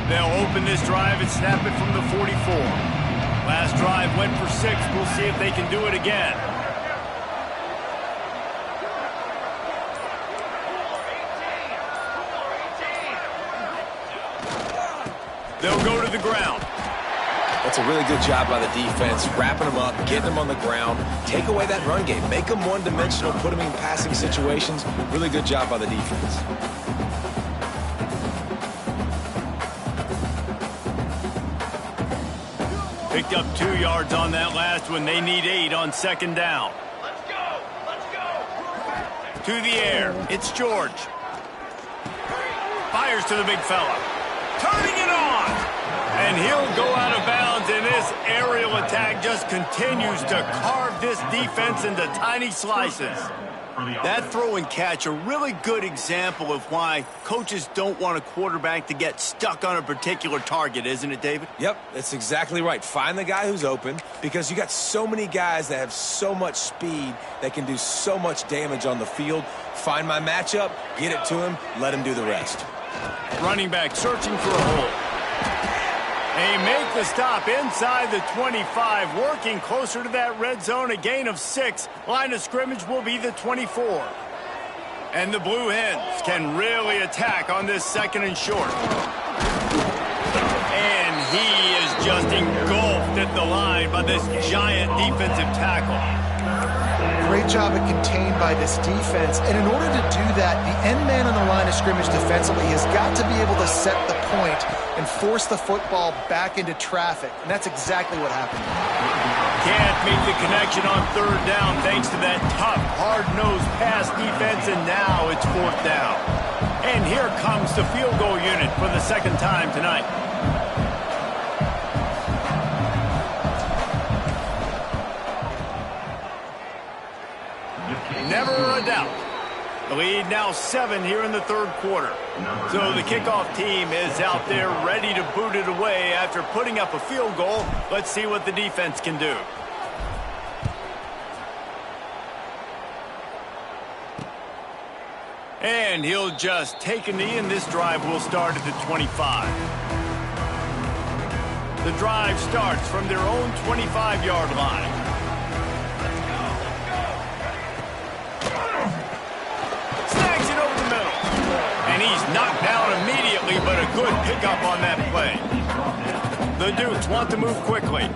Speaker 1: They'll open this drive and snap it from the 44. Last drive went for 6. We'll see if they can do it again. They'll go to the ground.
Speaker 3: That's a really good job by the defense, wrapping them up, getting them on the ground. Take away that run game. Make them one-dimensional, put them in passing situations. Really good job by the defense.
Speaker 1: Picked up 2 yards on that last one. They need 8 on 2nd down.
Speaker 5: Let's go! Let's go!
Speaker 1: To the air. It's George. Fires to the big fella. Turning it on. And he'll go out of bounds, and this aerial attack just continues to carve this defense into tiny slices. That throw and catch, a really good example of why coaches don't want a quarterback to get stuck on a particular target, isn't it, David?
Speaker 3: Yep, that's exactly right. Find the guy who's open, because you got so many guys that have so much speed that can do so much damage on the field. Find my matchup, get it to him, let him do the rest.
Speaker 1: Running back searching for a hole. They make the stop inside the 25, working closer to that red zone, a gain of 6. Line of scrimmage will be the 24. And the Blue Hens can really attack on this 2nd and short. And he is just engulfed at the line by this giant defensive tackle.
Speaker 2: Great job at contained by this defense. And in order to do that, the end man on the line of scrimmage defensively has got to be able to set the point and force the football back into traffic. And that's exactly what happened.
Speaker 1: Can't make the connection on 3rd down thanks to that tough, hard-nosed pass defense, and now it's 4th down. And here comes the field goal unit for the 2nd time tonight. Never a doubt. The lead now 7 here in the 3rd quarter. So the kickoff team is out there ready to boot it away after putting up a field goal. Let's see what the defense can do. And he'll just take a knee, and this drive will start at the 25. The drive starts from their own 25-yard line. And he's knocked down immediately, but a good pickup on that play. The Dukes want to move quickly.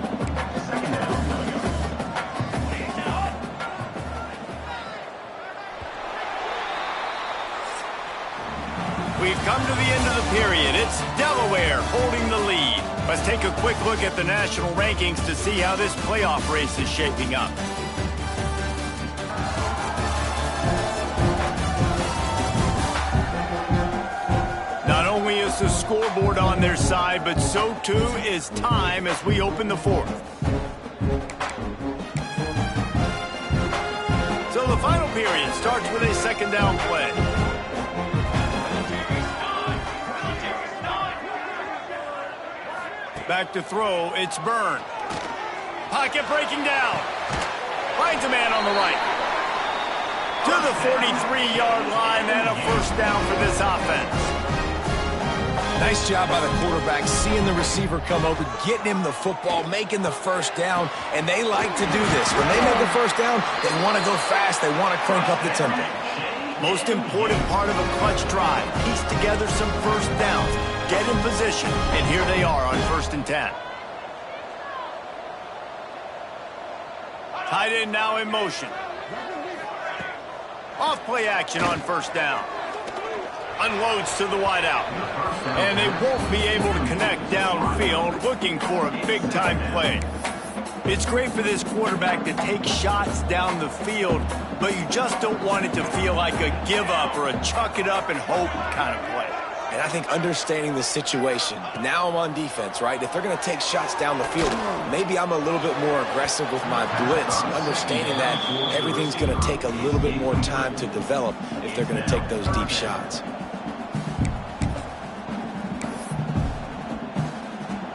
Speaker 1: We've come to the end of the period. It's Delaware holding the lead. Let's take a quick look at the national rankings to see how this playoff race is shaping up. Not only is the scoreboard on their side, but so too is time as we open the 4th. So the final period starts with a 2nd down play. Back to throw, it's Byrne. Pocket breaking down. Finds a man on the right. To the 43-yard line, and a 1st down for this offense.
Speaker 3: Nice job by the quarterback, seeing the receiver come open, getting him the football, making the 1st down, and they like to do this. When they make the 1st down, they want to go fast, they want to crank up the tempo.
Speaker 1: Most important part of a clutch drive, piece together some 1st downs, get in position, and here they are on 1st and 10. Tight end now in motion. Off play action on 1st down. Unloads to the wideout. And they won't be able to connect downfield, looking for a big-time play. It's great for this quarterback to take shots down the field, but you just don't want it to feel like a give-up or a chuck-it-up-and-hope kind of play.
Speaker 3: And I think understanding the situation, now I'm on defense, right? If they're going to take shots down the field, maybe I'm a little bit more aggressive with my blitz, understanding that everything's going to take a little bit more time to develop if they're going to take those deep shots.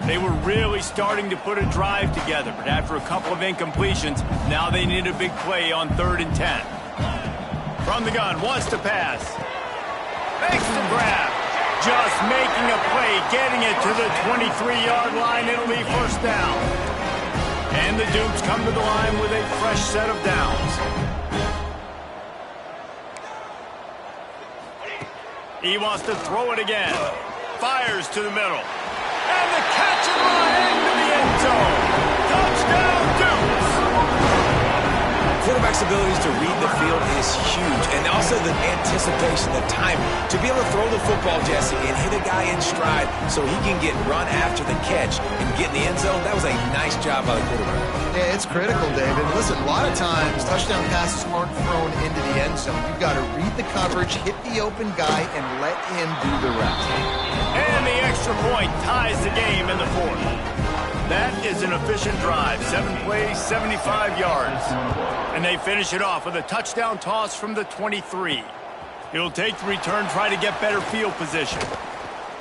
Speaker 1: They were really starting to put a drive together, but after a couple of incompletions, now they need a big play on 3rd and 10. From the gun, wants to pass. Makes the grab. Just making a play, getting it to the 23-yard line. It'll be first down. And the Dukes come to the line with a fresh set of downs. He wants to throw it again. Fires to the middle. And the catch and run into the end zone. Touchdown, Dukes!
Speaker 3: Quarterback's abilities to read the field is huge, and also the anticipation, the time to be able to throw the football, Jesse, and hit a guy in stride so he can get run after the catch and get in the end zone. That was a nice job by the quarterback.
Speaker 2: Yeah, it's critical, David. Listen, a lot of times touchdown passes aren't thrown into the end zone. You've got to read the coverage, hit the open guy, and let him do the rest.
Speaker 1: And the extra point ties the game in the 4th. That is an efficient drive. 7 plays, 75 yards. And they finish it off with a touchdown toss from the 23. He'll take the return, try to get better field position.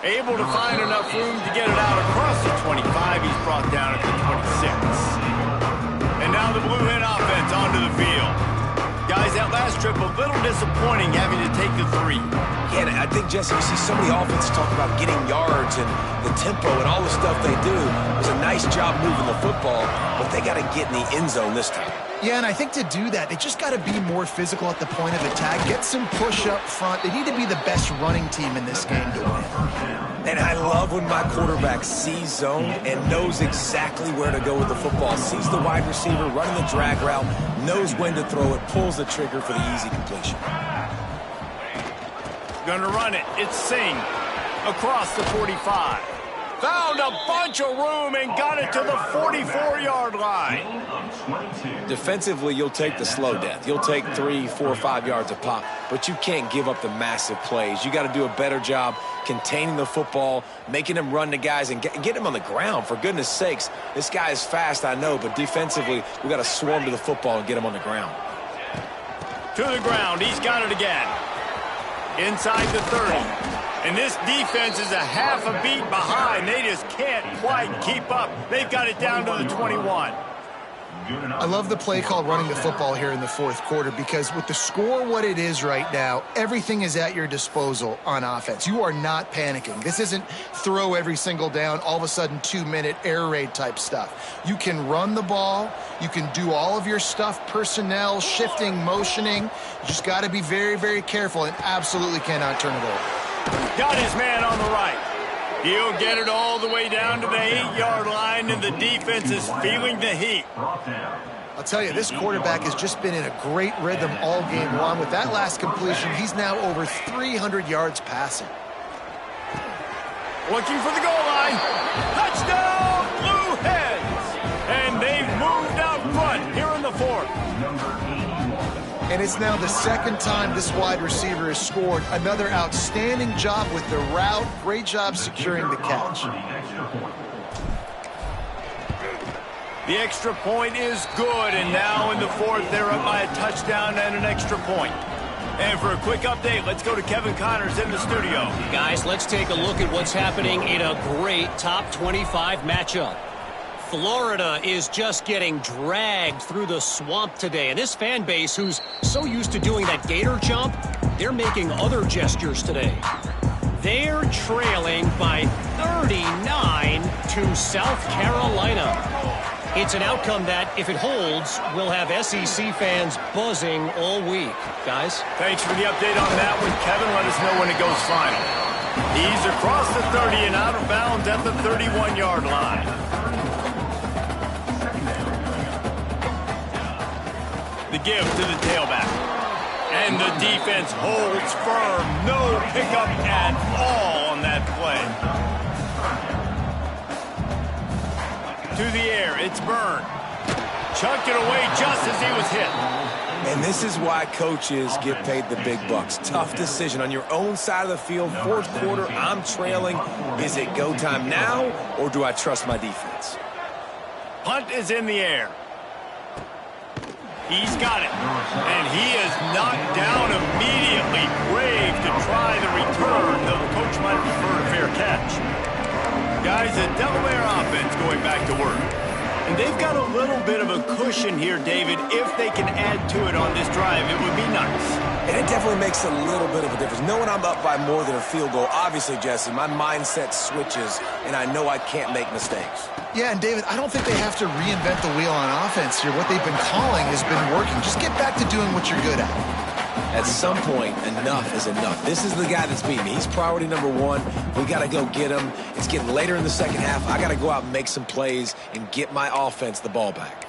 Speaker 1: Able to find enough room to get it out across the 25. He's brought down at the 26. And now the Blue Hen offense onto the field. Guys, that last trip a little disappointing having to take the 3.
Speaker 3: Yeah, and I think, Jesse, you see so many offenses talk about getting yards and the tempo and all the stuff they do. It was a nice job moving the football, but they got to get in the end zone this time.
Speaker 2: Yeah, and I think to do that, they just got to be more physical at the point of attack, get some push up front. They need to be the best running team in this game to win.
Speaker 3: And I love when my quarterback sees zone and knows exactly where to go with the football. Sees the wide receiver running the drag route, knows when to throw it, pulls the trigger for the easy completion.
Speaker 1: Gonna run it. It's Singh across the 45. Found a bunch of room and got it to the 44-yard line.
Speaker 3: Defensively, you'll take the slow death. You'll take 3, 4, 5 yards a pop, but you can't give up the massive plays. You got to do a better job containing the football, making them run the guys, and get them on the ground. For goodness sakes, this guy is fast, I know, but defensively, we got to swarm to the football and get him on the ground.
Speaker 1: To the ground. He's got it again. Inside the 30. And this defense is a half a beat behind. They just can't quite keep up. They've got it down to the 21.
Speaker 2: I love the play call running the football here in the 4th quarter because with the score what it is right now, everything is at your disposal on offense. You are not panicking. This isn't throw every single down, all of a sudden 2-minute air raid type stuff. You can run the ball. You can do all of your stuff, personnel, shifting, motioning. You just got to be very, very careful and absolutely cannot turn it over.
Speaker 1: Got his man on the right. He'll get it all the way down to the 8-yard line, and the defense is feeling the heat.
Speaker 2: I'll tell you, this quarterback has just been in a great rhythm all game long. With that last completion, he's now over 300 yards passing.
Speaker 1: Looking for the goal line. Touchdown, Blue Hens! And they've moved out front here in the 4th.
Speaker 2: And it's now the 2nd time this wide receiver has scored. Another outstanding job with the route. Great job securing the catch.
Speaker 1: The extra point is good, and now in the 4th, they're up by a touchdown and an extra point. And for a quick update, let's go to Kevin Connors in the studio.
Speaker 4: Guys, let's take a look at what's happening in a great top 25 matchup. Florida is just getting dragged through the swamp today. And this fan base, who's so used to doing that gator jump, they're making other gestures today. They're trailing by 39 to South Carolina. It's an outcome that, if it holds, will have SEC fans buzzing all week. Guys?
Speaker 1: Thanks for the update on that one, Kevin. Let us know when it goes final. He's across the 30 and out of bounds at the 31-yard line. The give to the tailback. And the defense holds firm. No pickup at all on that play. To the air, it's Byrne. Chucked it away just as he was hit.
Speaker 3: And this is why coaches get paid the big bucks. Tough decision on your own side of the field. Fourth quarter, I'm trailing. Is it go time now, or do I trust my defense?
Speaker 1: Punt is in the air. He's got it. And he is knocked down immediately. Brave to try the return, though the coach might prefer a fair catch. Guys, the Delaware offense going back to work. And they've got a little bit of a cushion here, David. If they can add to it on this drive, it would be nice.
Speaker 3: And it definitely makes a little bit of a difference. Knowing I'm up by more than a field goal, obviously, Jesse, my mindset switches, and I know I can't make mistakes.
Speaker 2: Yeah, and David, I don't think they have to reinvent the wheel on offense here. What they've been calling has been working. Just get back to doing what you're good at.
Speaker 3: At some point, enough is enough. This is the guy that's beating me. He's priority number one. We got to go get him. It's getting later in the second half. I got to go out and make some plays and get my offense the ball back.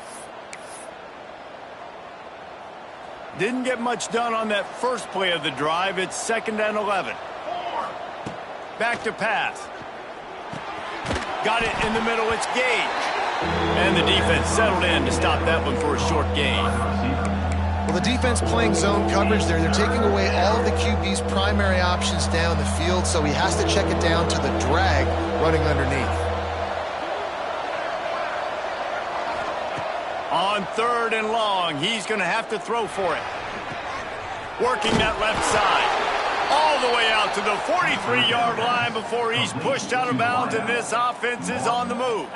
Speaker 1: Didn't get much done on that first play of the drive. It's 2nd and 11. Back to pass. Got it in the middle. It's Gage. And the defense settled in to stop that one for a short gain.
Speaker 2: Well, the defense playing zone coverage there. They're taking away all of the QB's primary options down the field, so he has to check it down to the drag running underneath.
Speaker 1: On 3rd and long, he's going to have to throw for it. Working that left side. All the way out to the 43-yard line before he's pushed out of bounds, and this offense is on the move.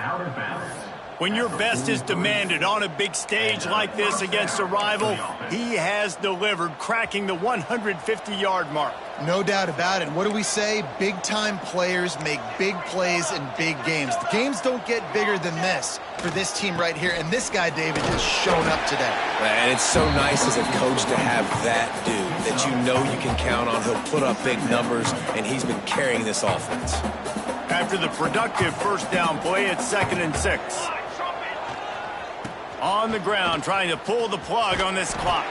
Speaker 1: When your best is demanded on a big stage like this against a rival, he has delivered, cracking the 150-yard mark.
Speaker 2: No doubt about it. What do we say? Big-time players make big plays in big games. The games don't get bigger than this for this team right here, and this guy, David, has shown up today.
Speaker 3: And it's so nice as a coach to have that dude that you know you can count on. He'll put up big numbers, and he's been carrying this offense.
Speaker 1: After the productive first down play, it's 2nd and 6. On the ground, trying to pull the plug on this clock.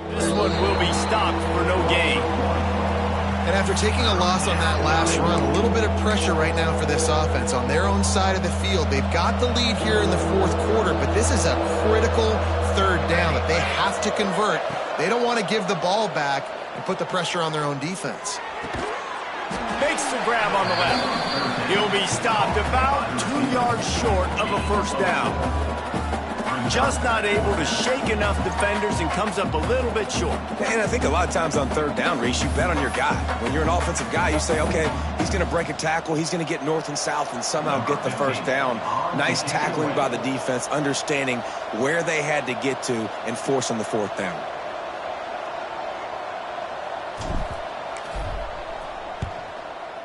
Speaker 1: This one will be stopped for no gain.
Speaker 2: And after taking a loss on that last run, a little bit of pressure right now for this offense on their own side of the field. They've got the lead here in the fourth quarter, but this is a critical 3rd down that they have to convert. They don't want to give the ball back and put the pressure on their own defense.
Speaker 1: Makes the grab on the left. He'll be stopped about 2 yards short of a first down. Just not able to shake enough defenders and comes up a little bit short.
Speaker 3: And I think a lot of times on 3rd down, Reese, you bet on your guy. When you're an offensive guy, you say, okay, he's going to break a tackle, he's going to get north and south and somehow get the first down. Nice tackling by the defense, understanding where they had to get to and forcing the 4th down.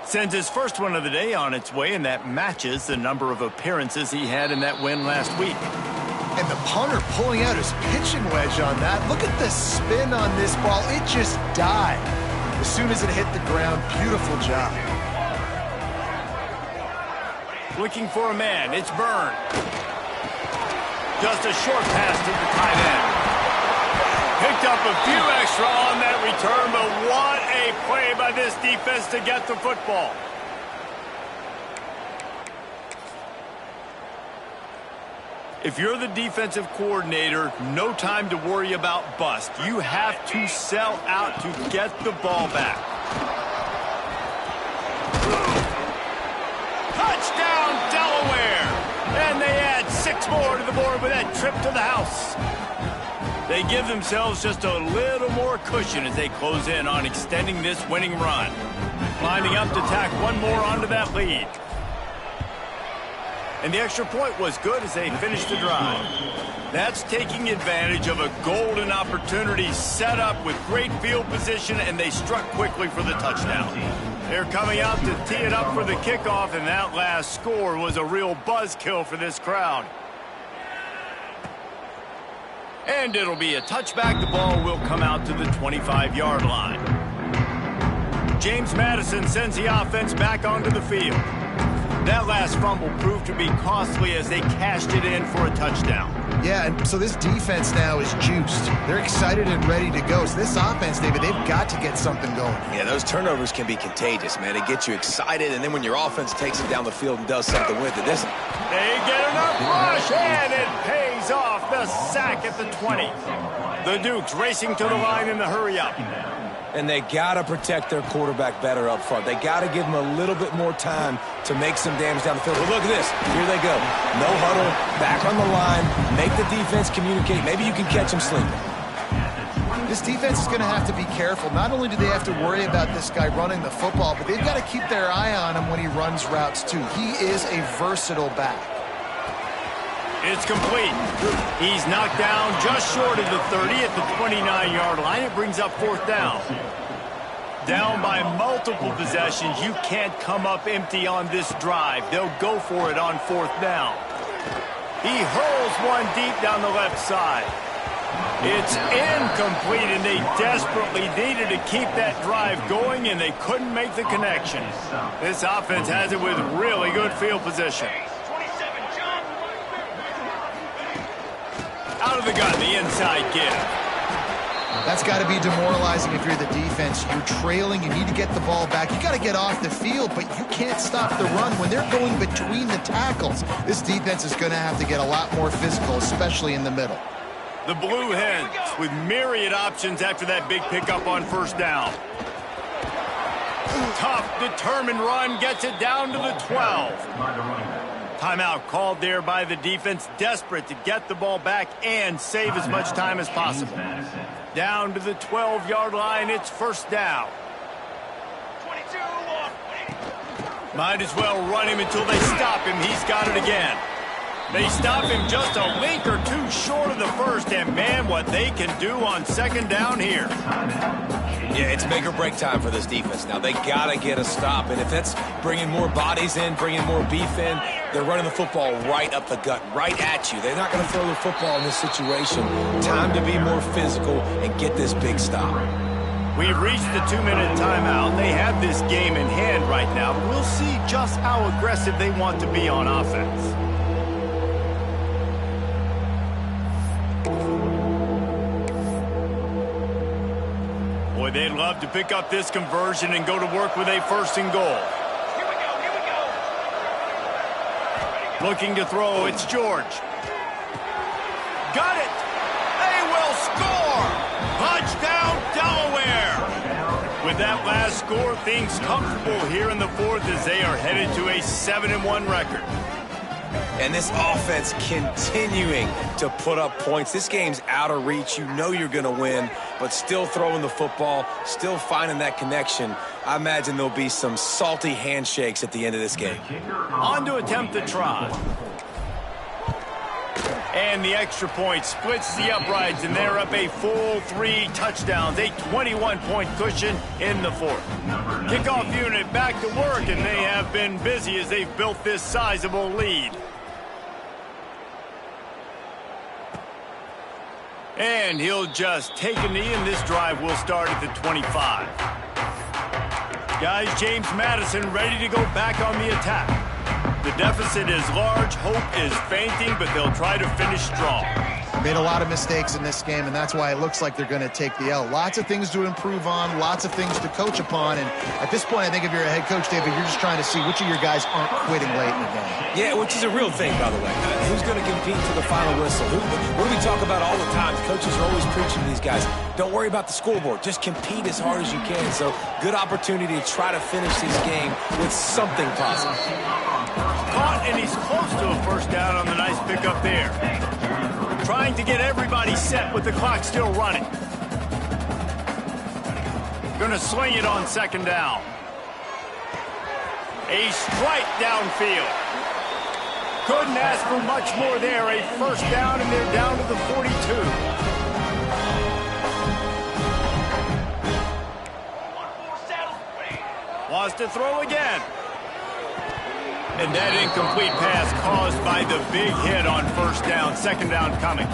Speaker 1: Sends his first one of the day on its way, and that matches the number of appearances he had in that win last week.
Speaker 2: And the punter pulling out his pitching wedge on that. Look at the spin on this ball. It just died as soon as it hit the ground. Beautiful job.
Speaker 1: Looking for a man. It's Byrne. Just a short pass to the tight end. Picked up a few extra on that return, but what a play by this defense to get the football. If you're the defensive coordinator, no time to worry about bust. You have to sell out to get the ball back. Touchdown, Delaware! And they add 6 more to the board with that trip to the house. They give themselves just a little more cushion as they close in on extending this winning run. Lining up to tack one more onto that lead. And the extra point was good as they finished the drive. That's taking advantage of a golden opportunity set up with great field position, and they struck quickly for the touchdown. They're coming out to tee it up for the kickoff, and that last score was a real buzzkill for this crowd. And it'll be a touchback. The ball will come out to the 25-yard line. James Madison sends the offense back onto the field. That last fumble proved to be costly as they cashed it in for a touchdown.
Speaker 2: Yeah, and so this defense now is juiced. They're excited and ready to go. So this offense, David, they've got to get something going.
Speaker 3: Yeah, those turnovers can be contagious, man. It gets you excited, and then when your offense takes it down the field and does something with it,
Speaker 1: they get enough rush, and it pays off. The sack at the 20. The Dukes racing to the line in the hurry-up.
Speaker 3: And they got to protect their quarterback better up front. They got to give him a little bit more time to make some damage down the field. But look at this. Here they go. No huddle, back on the line, make the defense communicate. Maybe you can catch them sleeping.
Speaker 2: This defense is going to have to be careful. Not only do they have to worry about this guy running the football, but they've got to keep their eye on him when he runs routes, too. He is a versatile back.
Speaker 1: It's complete. He's knocked down just short of the 30 at the 29-yard line. It brings up fourth down. Down by multiple possessions. You can't come up empty on this drive. They'll go for it on fourth down. He hurls one deep down the left side. It's incomplete, and they desperately needed to keep that drive going, and they couldn't make the connection. This offense has it with really good field position. Out of the gun, the inside give.
Speaker 2: That's got to be demoralizing if you're the defense. You're trailing, you need to get the ball back. You got to get off the field, but you can't stop the run when they're going between the tackles. This defense is going to have to get a lot more physical, especially in the middle.
Speaker 1: The Blue Hens with myriad options after that big pickup on first down. Tough, determined run gets it down to the 12. Timeout called there by the defense, desperate to get the ball back and save as much time as possible. Down to the 12-yard line, it's first down. Might as well run him until they stop him. He's got it again. They stop him just a link or two short of the first, and man, what they can do on second down here.
Speaker 3: Yeah, it's make or break time for this defense. Now, they got to get a stop, and if that's bringing more bodies in, bringing more beef in, they're running the football right up the gut, right at you. They're not going to throw the football in this situation. Time to be more physical and get this big stop.
Speaker 1: We've reached the 2-minute timeout. They have this game in hand right now, but we'll see just how aggressive they want to be on offense. Boy, they'd love to pick up this conversion and go to work with a first and goal.
Speaker 6: Here we go.
Speaker 1: Looking to throw, it's George. Got it! They will score! Touchdown, Delaware! With that last score, things comfortable here in the fourth as they are headed to a 7-1 record.
Speaker 3: And this offense continuing to put up points. This game's out of reach. You know you're going to win, but still throwing the football, still finding that connection. I imagine there'll be some salty handshakes at the end of this game.
Speaker 1: On to attempt the try. And the extra point splits the uprights, and they're up a full 3 touchdowns, a 21-point cushion in the fourth. Kickoff unit back to work, and they have been busy as they've built this sizable lead. And he'll just take a knee, and this drive will start at the 25. Guys, James Madison ready to go back on the attack. The deficit is large, hope is fainting, but they'll try to finish strong.
Speaker 2: Made a lot of mistakes in this game, and that's why it looks like they're going to take the L. Lots of things to improve on, lots of things to coach upon, and at this point, I think if you're a head coach, David, you're just trying to see which of your guys aren't quitting late in the game.
Speaker 3: Yeah, which is a real thing, by the way. Who's going to compete to the final whistle? What do we talk about all the time? Coaches are always preaching to these guys. Don't worry about the scoreboard. Just compete as hard as you can. So, good opportunity to try to finish this game with something positive.
Speaker 1: Caught, and he's close to a first down on the nice pickup there. Trying to get everybody set with the clock still running. Gonna sling it on second down. A strike downfield. Couldn't ask for much more there. A first down, and they're down to the 42. Wants to throw again. And that incomplete pass caused by the big hit on first down. Second down coming.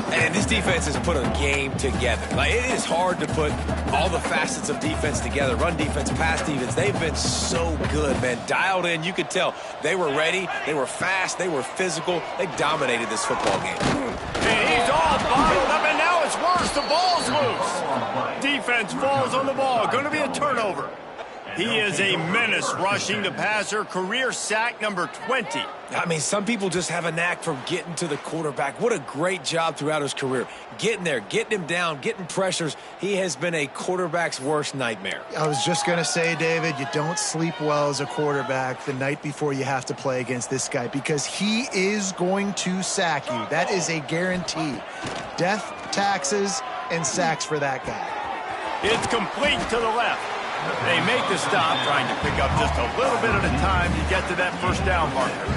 Speaker 3: And this defense has put a game together. Like, it is hard to put all the facets of defense together. Run defense, pass defense. They've been so good, man. Dialed in. You could tell they were ready. They were fast. They were physical. They dominated this football game.
Speaker 1: And he's all bottled up, and now it's worse. The ball's loose. Defense falls on the ball. Going to be a turnover. He is a menace rushing the passer. Career sack number 20.
Speaker 3: I mean, some people just have a knack for getting to the quarterback. What a great job throughout his career. Getting there, getting him down, getting pressures. He has been a quarterback's worst nightmare.
Speaker 2: I was just going to say, David, you don't sleep well as a quarterback the night before you have to play against this guy because he is going to sack you. That is a guarantee. Death, taxes, and sacks for that guy.
Speaker 1: It's complete to the left. They make the stop, trying to pick up just a little bit at a time to get to that first down marker.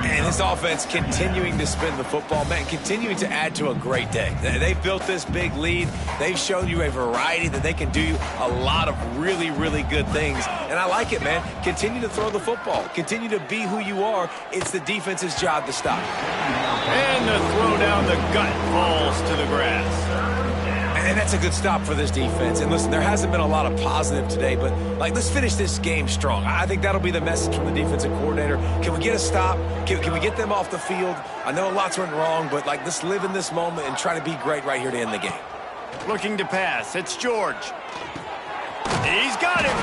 Speaker 3: And this offense continuing to spin the football, man, continuing to add to a great day. They've built this big lead. They've shown you a variety that they can do a lot of really, really good things. And I like it, man. Continue to throw the football. Continue to be who you are. It's the defense's job to stop.
Speaker 1: And the throw down the gut falls to the grass.
Speaker 3: And that's a good stop for this defense. And listen, there hasn't been a lot of positive today, but, like, let's finish this game strong. I think that'll be the message from the defensive coordinator. Can we get a stop? Can we get them off the field? I know lots went wrong, but, like, let's live in this moment and try to be great right here to end the game.
Speaker 1: Looking to pass. It's George. He's got it.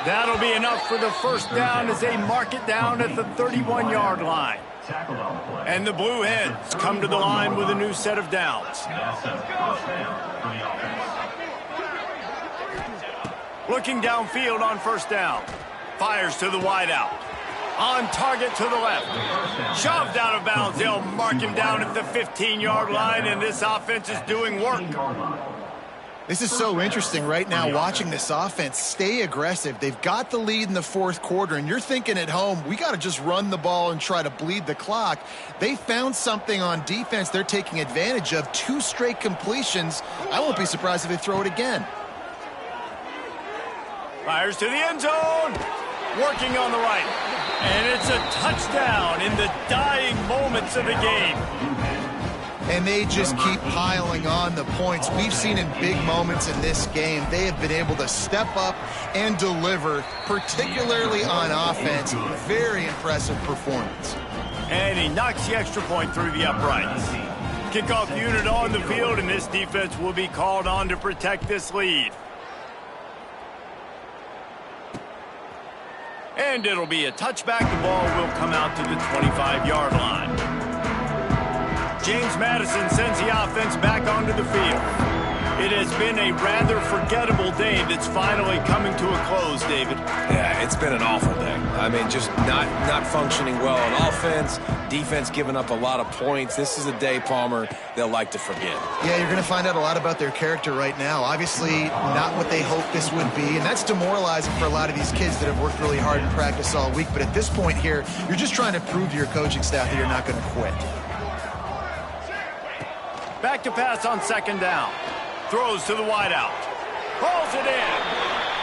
Speaker 1: That'll be enough for the first down as they mark it down at the 31-yard line. And the Blue Hens come to the line with a new set of downs. Looking downfield on first down. Fires to the wideout. On target to the left. Shoved out of bounds. They'll mark him down at the 15-yard line, and this offense is doing work.
Speaker 2: This is so interesting right now watching this offense stay aggressive. They've got the lead in the fourth quarter, and you're thinking at home, we got to just run the ball and try to bleed the clock. They found something on defense they're taking advantage of. 2 straight completions. I won't be surprised if they throw it again.
Speaker 1: Fires to the end zone. Working on the right. And it's a touchdown in the dying moments of the game.
Speaker 2: And they just keep piling on the points. We've seen in big moments in this game, they have been able to step up and deliver, particularly on offense. Very impressive performance.
Speaker 1: And he knocks the extra point through the uprights. Kickoff unit on the field, and this defense will be called on to protect this lead. And it'll be a touchback. The ball will come out to the 25-yard line. James Madison sends the offense back onto the field. It has been a rather forgettable day that's finally coming to a close, David.
Speaker 3: Yeah, it's been an awful day. I mean, just not functioning well on offense, defense giving up a lot of points. This is a day, Palmer, they'll like to forget.
Speaker 2: Yeah, you're going to find out a lot about their character right now. Obviously, not what they hoped this would be, and that's demoralizing for a lot of these kids that have worked really hard in practice all week. But at this point here, you're just trying to prove to your coaching staff that you're not going to quit.
Speaker 1: Back to pass on second down. Throws to the wideout. Hauls it in.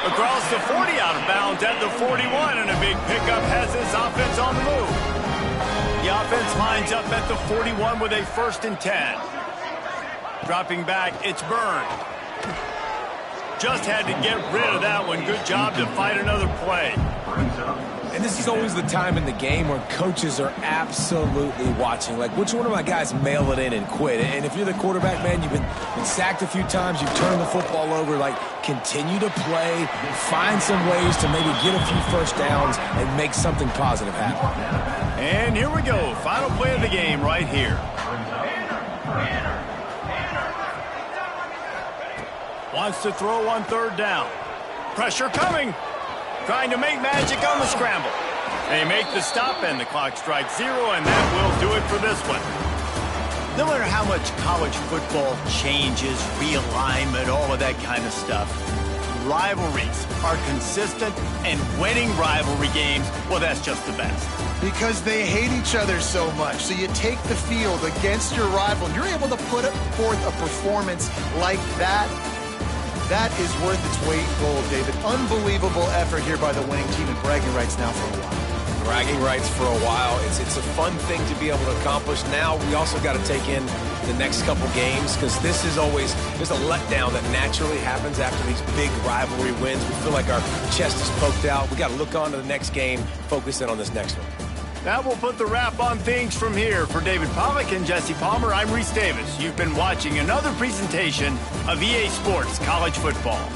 Speaker 1: Across the 40, out of bounds at the 41, and a big pickup has this offense on the move. The offense lines up at the 41 with a 1st and 10. Dropping back, it's Byrne. Just had to get rid of that one. Good job to fight another play.
Speaker 3: And this is always the time in the game where coaches are absolutely watching. Like, which one of my guys mail it in and quit? And if you're the quarterback, man, you've been sacked a few times, you've turned the football over, like, continue to play, find some ways to maybe get a few first downs and make something positive happen.
Speaker 1: And here we go. Final play of the game right here. Wants to throw on 3rd down. Pressure coming. Trying to make magic on the scramble. They make the stop, and the clock strikes 0, and that will do it for this one. No matter how much college football changes, realignment, all of that kind of stuff, rivalries are consistent, and winning rivalry games, well, that's just the best.
Speaker 2: Because they hate each other so much. So you take the field against your rival, and you're able to put forth a performance like that. That is worth its weight in gold, David. Unbelievable effort here by the winning team, and bragging rights now for a while.
Speaker 3: bragging rights for a while. It's a fun thing to be able to accomplish. Now we also got to take in the next couple games because this is always, there's a letdown that naturally happens after these big rivalry wins. We feel like our chest is poked out. We got to look on to the next game, focus in on this next one.
Speaker 1: That will put the wrap on things from here. For David Pollack and Jesse Palmer, I'm Reese Davis. You've been watching another presentation of EA Sports College Football.